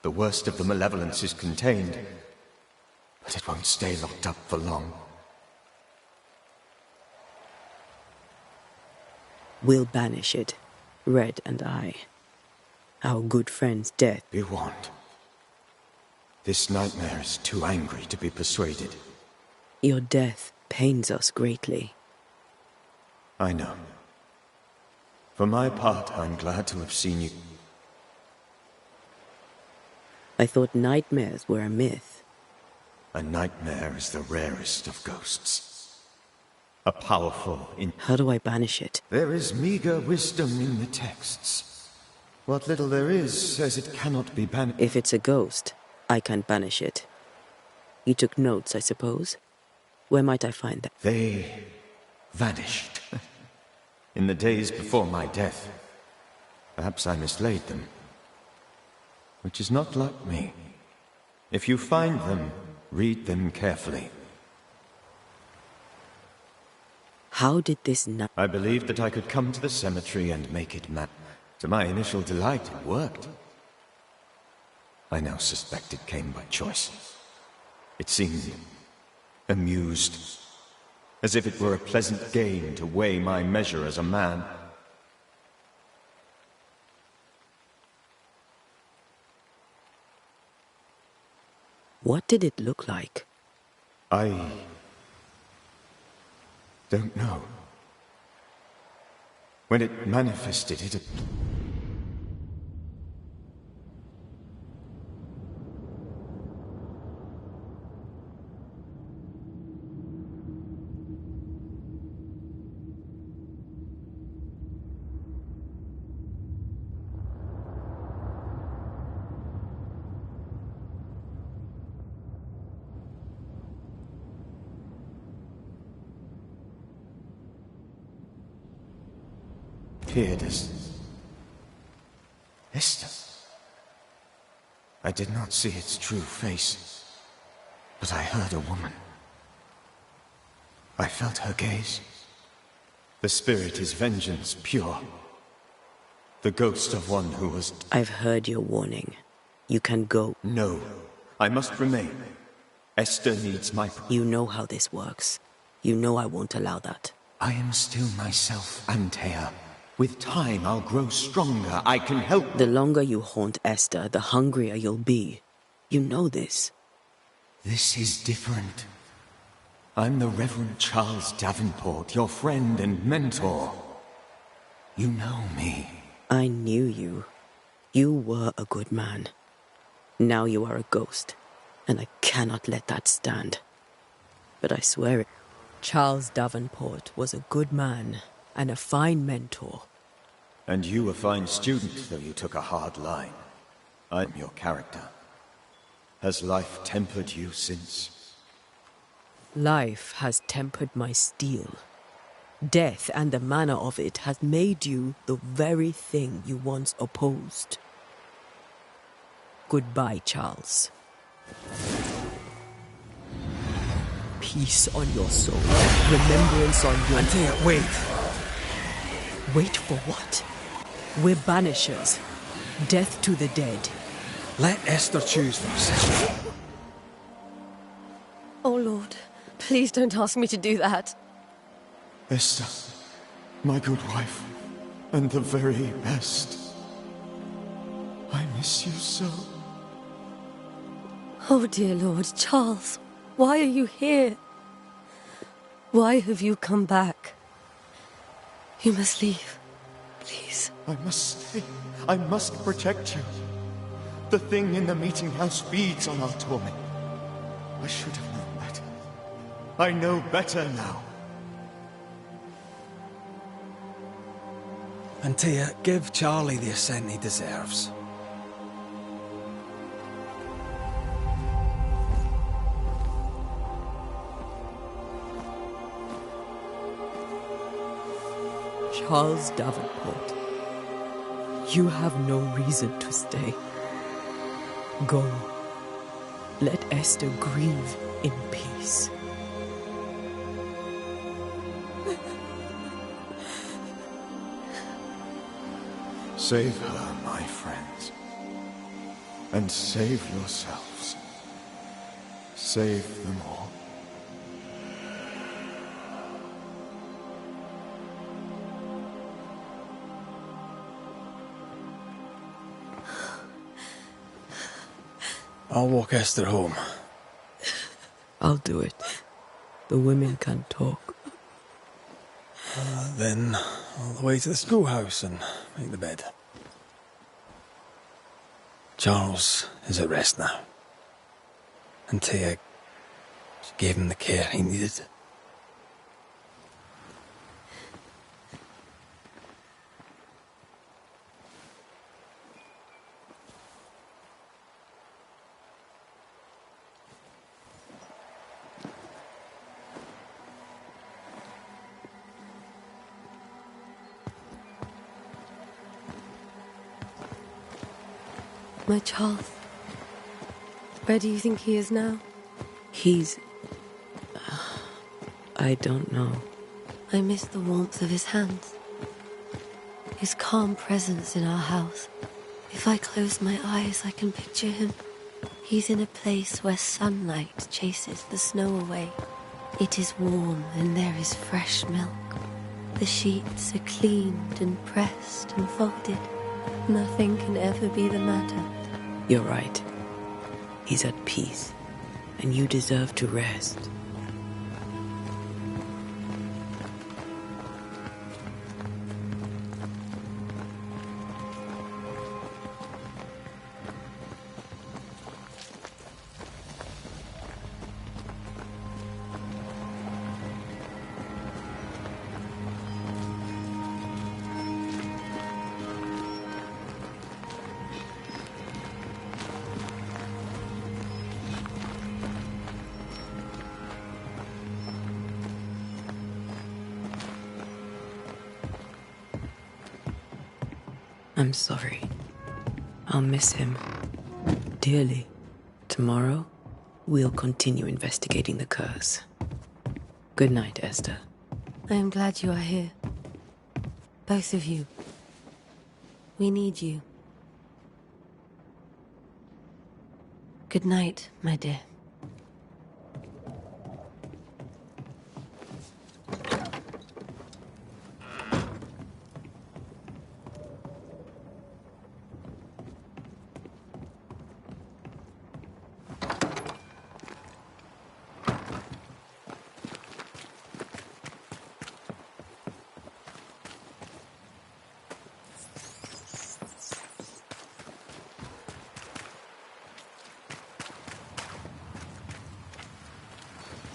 The worst of the malevolence is contained, but it won't stay locked up for long. We'll banish it, Red and I. Our good friend's death. We won't. This nightmare is too angry to be persuaded. Your death pains us greatly. I know. For my part, I'm glad to have seen you. I thought nightmares were a myth. A nightmare is the rarest of ghosts. A powerful How do I banish it? There is meager wisdom in the texts. What little there is says it cannot be banished. If it's a ghost, I can't banish it. You took notes, I suppose? Where might I find them? They vanished. In the days before my death. Perhaps I mislaid them. Which is not like me. If you find them, read them carefully. How did this not... I believed that I could come to the cemetery and make it map. To my initial delight, it worked. I now suspect it came by choice. It seemed amused, as if it were a pleasant game to weigh my measure as a man. What did it look like? I don't know. When it manifested, it... appeared as Esther. I did not see its true face, but I heard a woman. I felt her gaze. The spirit is vengeance pure. The ghost of one who was... I've heard your warning. You can go. No, I must remain. Esther needs my... You know how this works. You know I won't allow that. I am still myself, Antea. With time, I'll grow stronger. I can help... The longer you haunt Esther, the hungrier you'll be. You know this. This is different. I'm the Reverend Charles Davenport, your friend and mentor. You know me. I knew you. You were a good man. Now you are a ghost, and I cannot let that stand. But I swear it, Charles Davenport was a good man and a fine mentor. And you a fine student, though you took a hard line. I'm your character. Has life tempered you since? Life has tempered my steel. Death and the manner of it has made you the very thing you once opposed. Goodbye, Charles. Peace on your soul. Remembrance on your... Antea, wait. Wait for what? We're banishers. Death to the dead. Let Esther choose for herself. Oh, Lord. Please don't ask me to do that. Esther, my good wife, and the very best. I miss you so. Oh, dear Lord, Charles, why are you here? Why have you come back? You must leave, please. I must stay. I must protect you. The thing in the meeting house feeds on our torment. I should have known better. I know better now. Antea, give Charlie the ascent he deserves. Charles Davenport, you have no reason to stay. Go. Let Esther grieve in peace. Save her, my friends. And save yourselves. Save them all. I'll walk Esther home. I'll do it. The women can talk. Then all the way to the schoolhouse and make the bed. Charles is at rest now. Antea, she gave him the care he needed. My Charles. Where do you think he is now? He's... I don't know. I miss the warmth of his hands. His calm presence in our house. If I close my eyes, I can picture him. He's in a place where sunlight chases the snow away. It is warm and there is fresh milk. The sheets are cleaned and pressed and folded. Nothing can ever be the matter. You're right. He's at peace, and you deserve to rest. I'm sorry. I'll miss him dearly. Tomorrow, we'll continue investigating the curse. Good night, Esther. I am glad you are here. Both of you. We need you. Good night, my dear.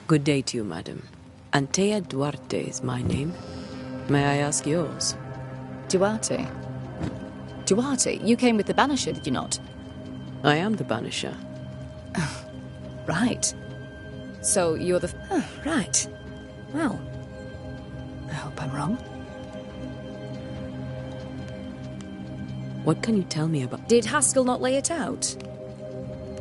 Good day to you, madam. Antea Duarte is my name. May I ask yours? Duarte? Duarte? You came with the Banisher, did you not? I am the Banisher. Right. So you're the... Oh, right. Well, I hope I'm wrong. What can you tell me about... Did Haskell not lay it out?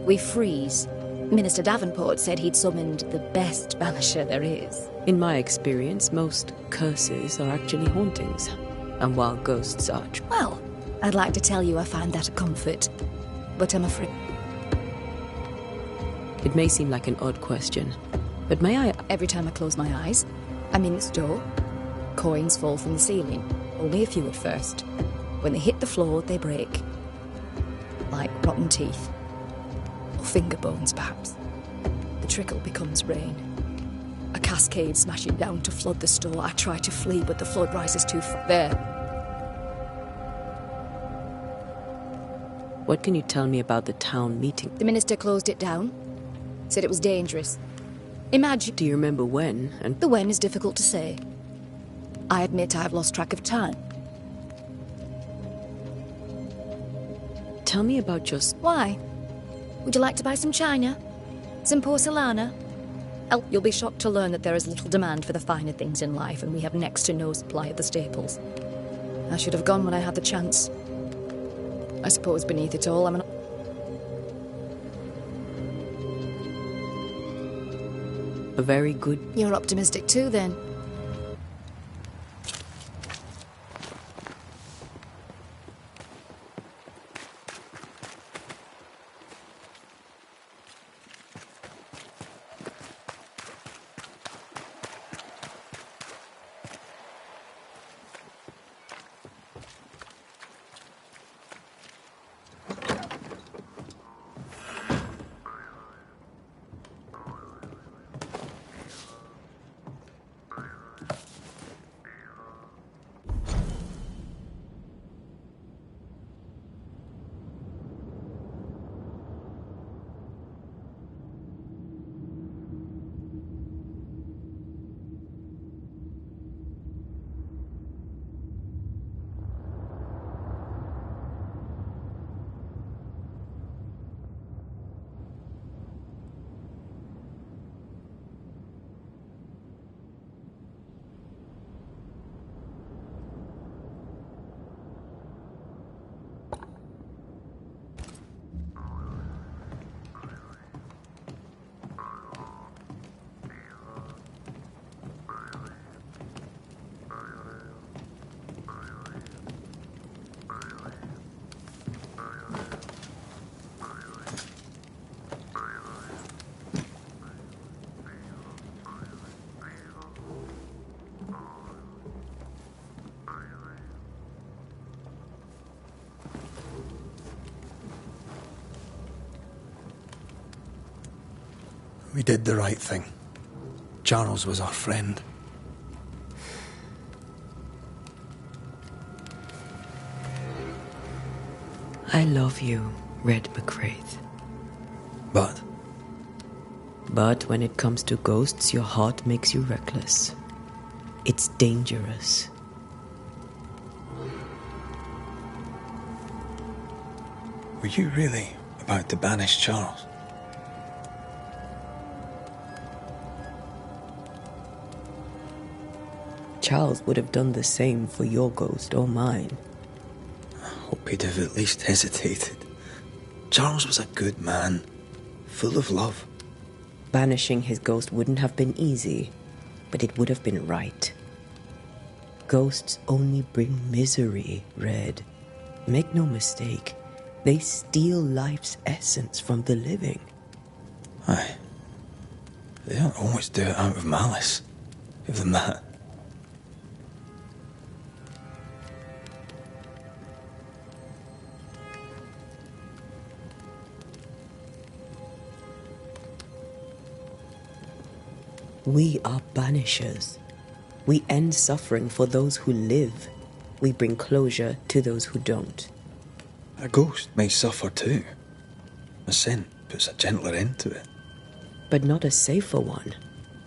We freeze. Minister Davenport said he'd summoned the best Banisher there is. In my experience, most curses are actually hauntings. And while ghosts are... Well, I'd like to tell you I find that a comfort. But I'm afraid... It may seem like an odd question, but may I... Every time I close my eyes, I'm in this door. Coins fall from the ceiling. Only a few at first. When they hit the floor, they break. Like rotten teeth. Or finger bones, perhaps. The trickle becomes rain. A cascade smashing down to flood the store. I try to flee, but the flood rises too far. There. What can you tell me about the town meeting? The minister closed it down. Said it was dangerous. Imagine... Do you remember when? And the when is difficult to say. I admit I've lost track of time. Tell me about just... Why? Would you like to buy some china? Some porcelana? You'll be shocked to learn that there is little demand for the finer things in life, and we have next to no supply of the staples. I should have gone when I had the chance. I suppose beneath it all, I'm an... A very good... You're optimistic too, then. We did the right thing. Charles was our friend. I love you, Red McCraith. But? But when it comes to ghosts, your heart makes you reckless. It's dangerous. Were you really about to banish Charles? Charles would have done the same for your ghost or mine. I hope he'd have at least hesitated. Charles was a good man, full of love. Banishing his ghost wouldn't have been easy, but it would have been right. Ghosts only bring misery, Red. Make no mistake, they steal life's essence from the living. Aye. They don't always do it out of malice. Give them that. We are banishers. We end suffering for those who live. We bring closure to those who don't. A ghost may suffer too. A sin puts a gentler end to it. But not a safer one.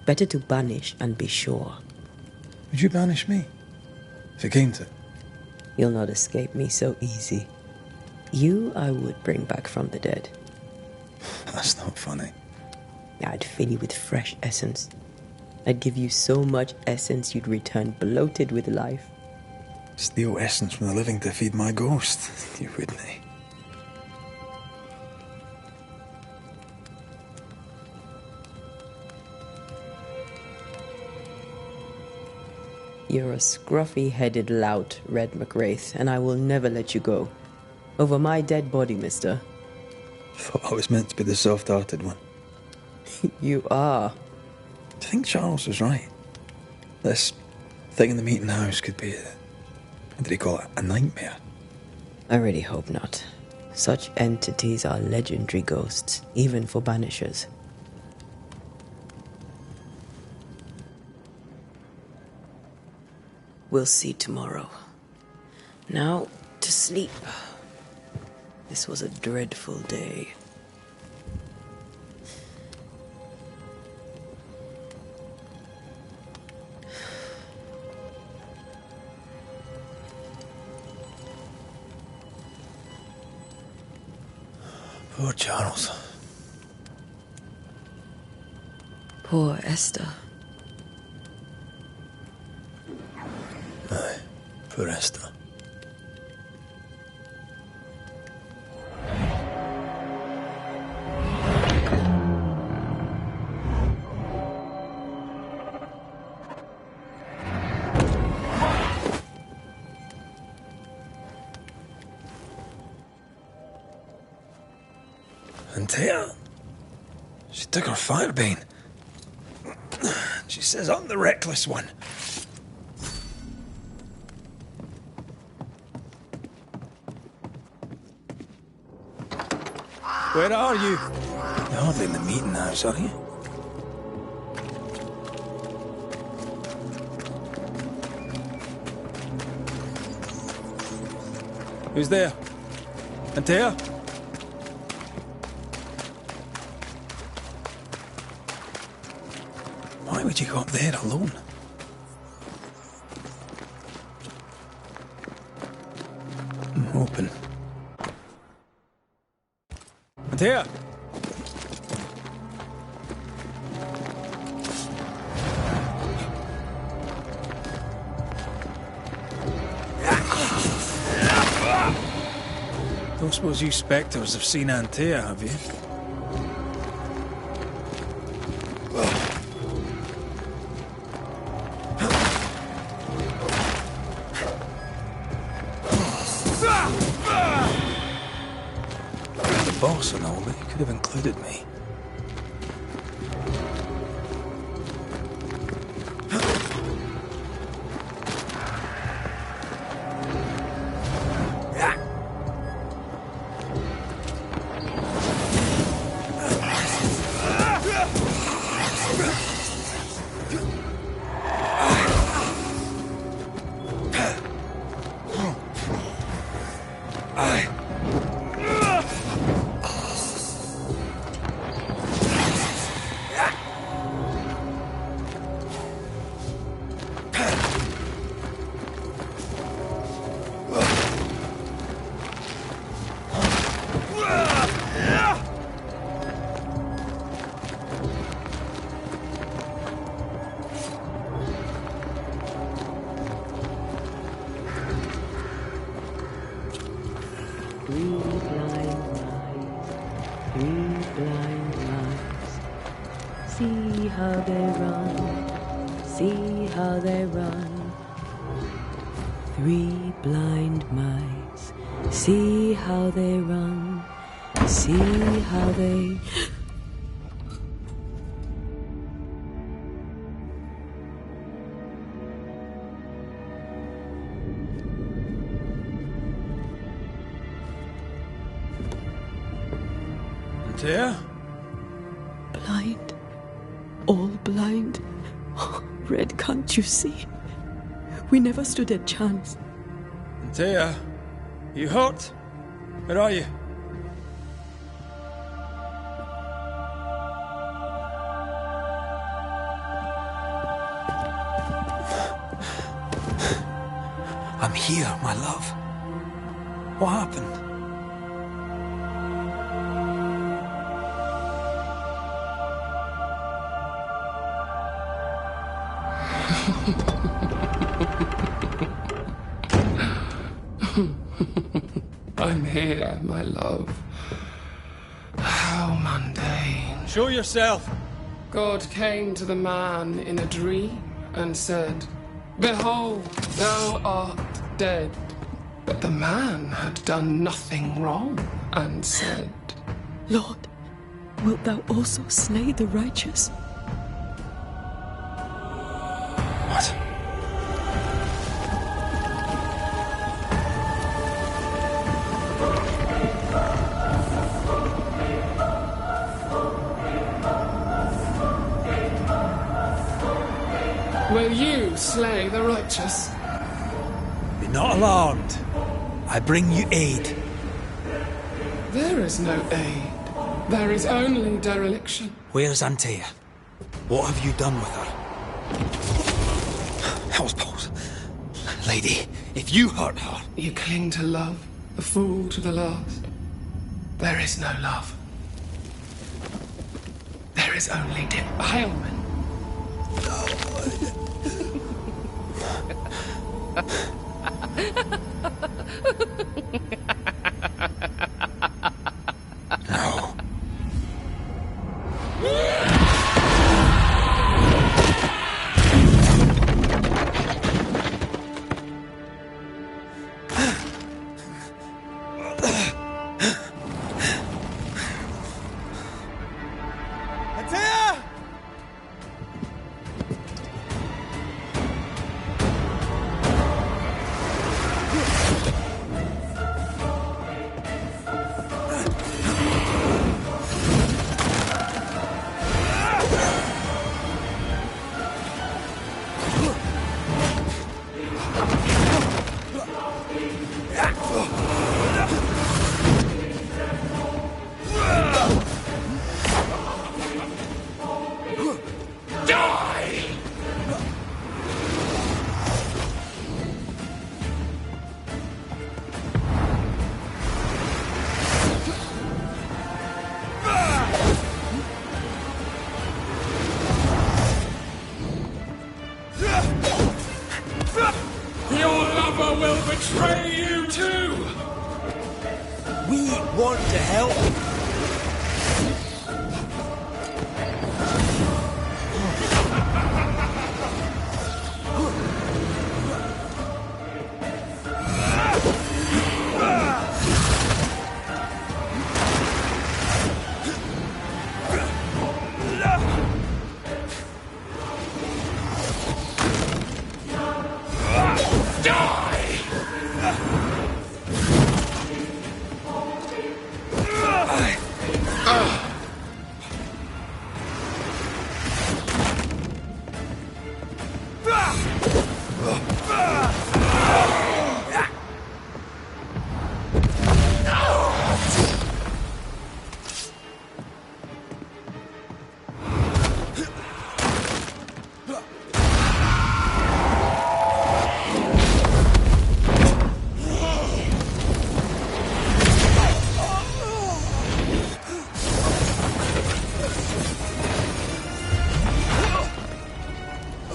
Better to banish and be sure. Would you banish me? If it came to it? You'll not escape me so easy. You I would bring back from the dead. That's not funny. I'd fill you with fresh essence. I'd give you so much essence you'd return bloated with life. Steal essence from the living to feed my ghost. You wouldn't. You're a scruffy-headed lout, Red McWraith, and I will never let you go. Over my dead body, mister. Thought I was meant to be the soft-hearted one. You are. Do you think Charles was right? This thing in the meeting house could be what did he call it? A nightmare? I really hope not. Such entities are legendary ghosts, even for Banishers. We'll see tomorrow. Now, to sleep. This was a dreadful day. Poor Charles. Poor Esther. Aye, poor Esther. And Taya, she took her firebane. She says I'm the reckless one. Where are you? You're hardly in the meeting house, are you? Who's there? Antea? Why would you go up there alone? I'm open. Antea! Don't suppose you spectres have seen Antea, have you? The boss and all, but you could have included me. See how they run, see how they run. 3 blind mice, see how they run, see how they... Antea? Blind. All blind. Oh, Red, can't you see? We never stood a chance. Antea, you hurt? Where are you? I'm here, my love. What happened? I'm here, my love. How mundane. Show yourself. God came to the man in a dream and said, "Behold, thou art dead." But the man had done nothing wrong and said, Lord, wilt thou also slay the righteous? What? "Will you slay the righteous?" Be not alarmed. I bring you aid. There is no aid. There is only dereliction. Where's Antea? What have you done with her? Hell's balls. Lady, if you hurt her... You cling to love, a fool to the last. There is no love. There is only defilement. No.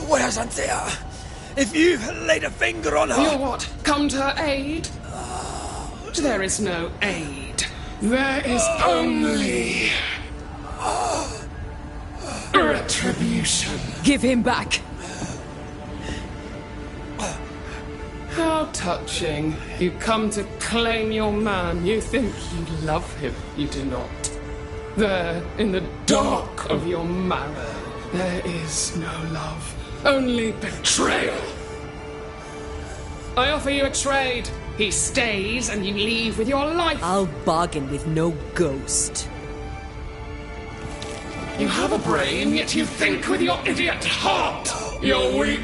Where's Antea? If you laid a finger on her... You'll what? Come to her aid? There is no aid. There is only... retribution. Give him back. How touching. You come to claim your man. You think you love him. You do not. There, in the dark of your marrow, there is no love. Only betrayal. I offer you a trade. He stays and you leave with your life. I'll bargain with no ghost. You have a brain, yet you think with your idiot heart. You're weak.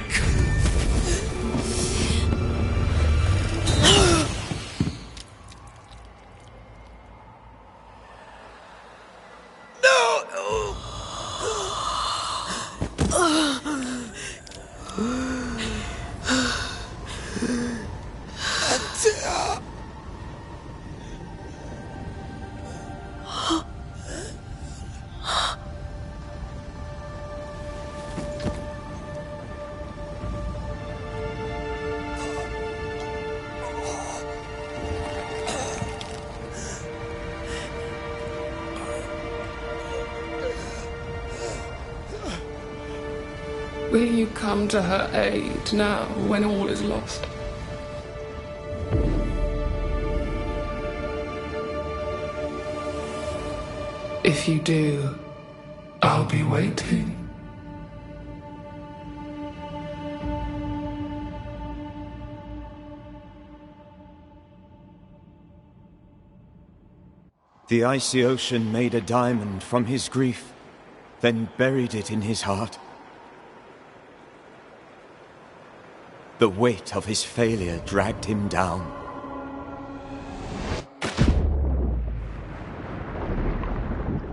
Will you come to her aid now, when all is lost? If you do, I'll be waiting. The icy ocean made a diamond from his grief, then buried it in his heart. The weight of his failure dragged him down.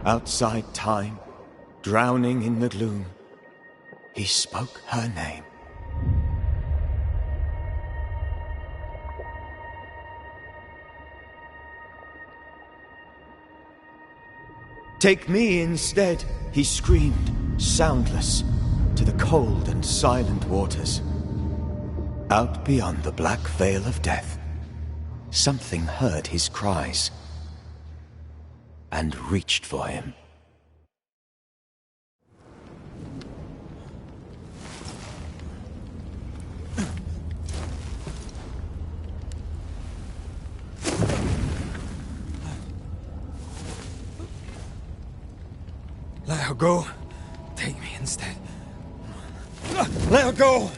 Outside time, drowning in the gloom, he spoke her name. Take me instead, he screamed, soundless, to the cold and silent waters. Out beyond the black veil of death, something heard his cries and reached for him. Let her go. Take me instead. Let her go!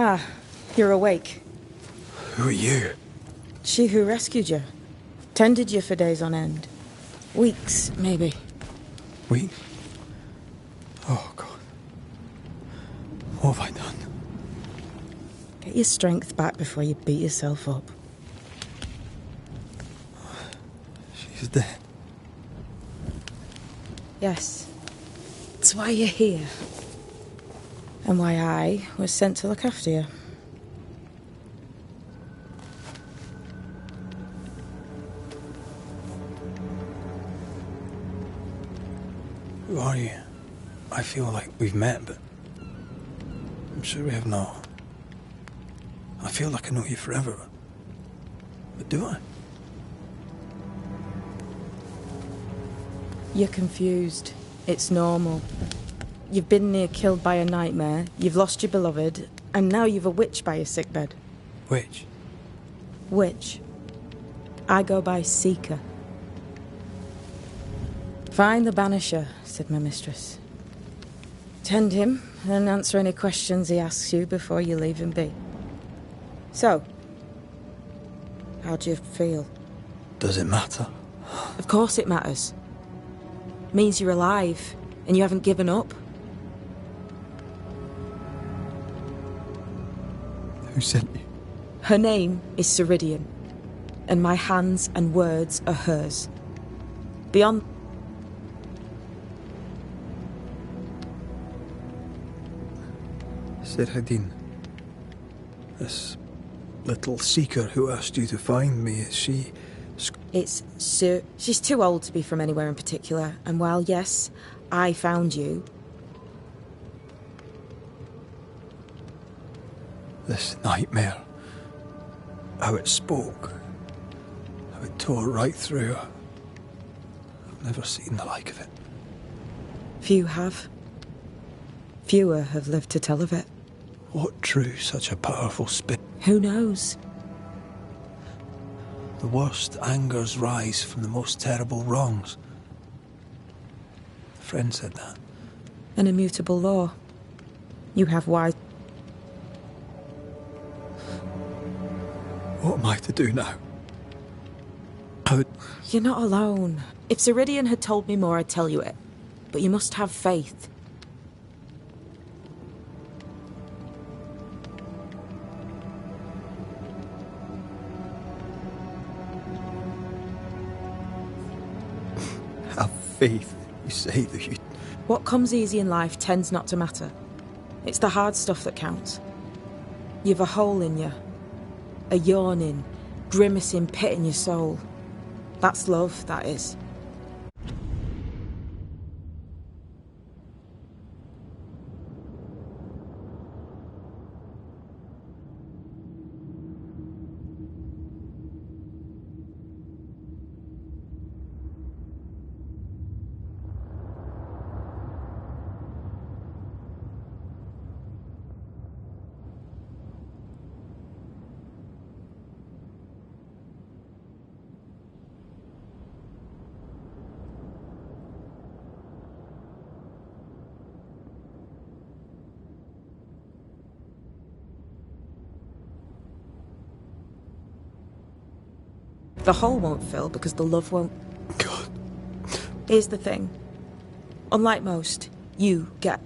Ah, you're awake. Who are you? She who rescued you. Tended you for days on end. Weeks, maybe. Weeks? Oh, God. What have I done? Get your strength back before you beat yourself up. She's dead. Yes. That's why you're here. And why I was sent to look after you. Who are you? I feel like we've met, but I'm sure we have not. I feel like I know you forever, but do I? You're confused. It's normal. You've been near killed by a nightmare, you've lost your beloved, and now you've a witch by your sickbed. Witch? Witch. I go by Seeker. Find the Banisher, said my mistress. Tend him, and answer any questions he asks you before you leave him be. So, how do you feel? Does it matter? Of course it matters. Means you're alive, and you haven't given up. Who sent you? Her name is Ceridian, and my hands and words are hers. Beyond... Ceridian. This little seeker who asked you to find me, is she... It's Sir... She's too old to be from anywhere in particular, and while, yes, I found you... This nightmare, how it spoke, how it tore right through her. I've never seen the like of it. Few have. Fewer have lived to tell of it. What drew such a powerful spirit? Who knows? The worst angers rise from the most terrible wrongs. A friend said that. An immutable law. You have wise... What am I to do now? You're not alone. If Ceridian had told me more, I'd tell you it. But you must have faith. Have faith, you say that you... What comes easy in life tends not to matter. It's the hard stuff that counts. You've a hole in you. A yawning, grimacing pit in your soul. That's love, that is. The hole won't fill because the love won't. God. Here's the thing. Unlike most, you get.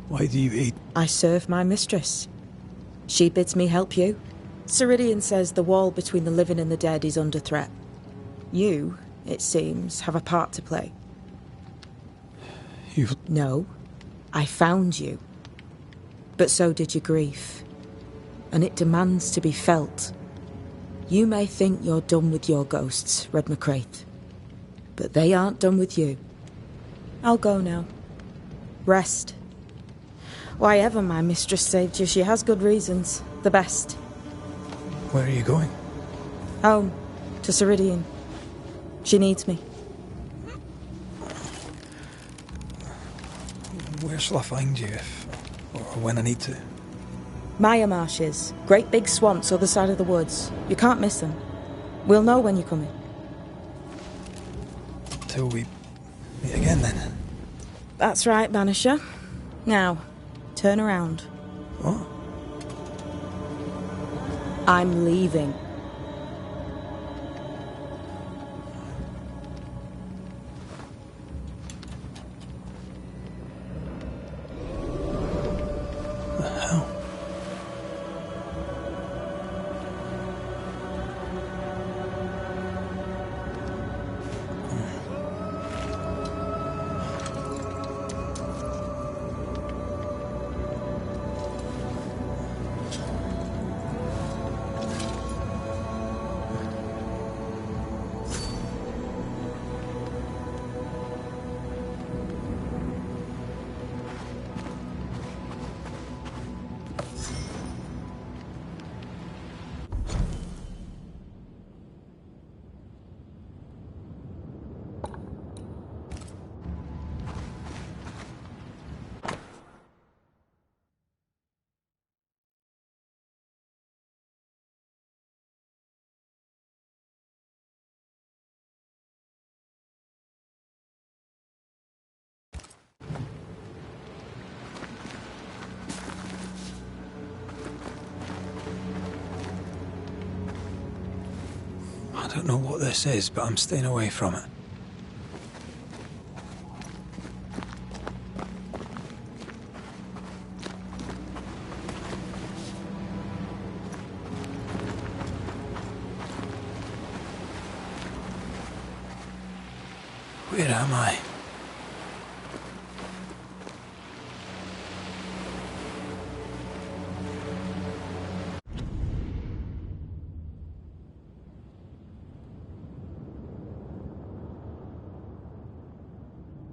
Why do you eat? I serve my mistress. She bids me help you. Ceridian says the wall between the living and the dead is under threat. You, it seems, have a part to play. You've... No, I found you. But so did your grief. And it demands to be felt. You may think you're done with your ghosts, Red McCraith. But they aren't done with you. I'll go now. Rest. Why ever my mistress saved you, she has good reasons. The best. Where are you going? Home. To Ceridian. She needs me. Where shall I find you if... or when I need to? Maya marshes. Great big swamps other side of the woods. You can't miss them. We'll know when you're coming. Till we meet again, then. That's right, Banisher. Now, turn around. What? I'm leaving. The hell? I don't know what this is, but I'm staying away from it. Where am I?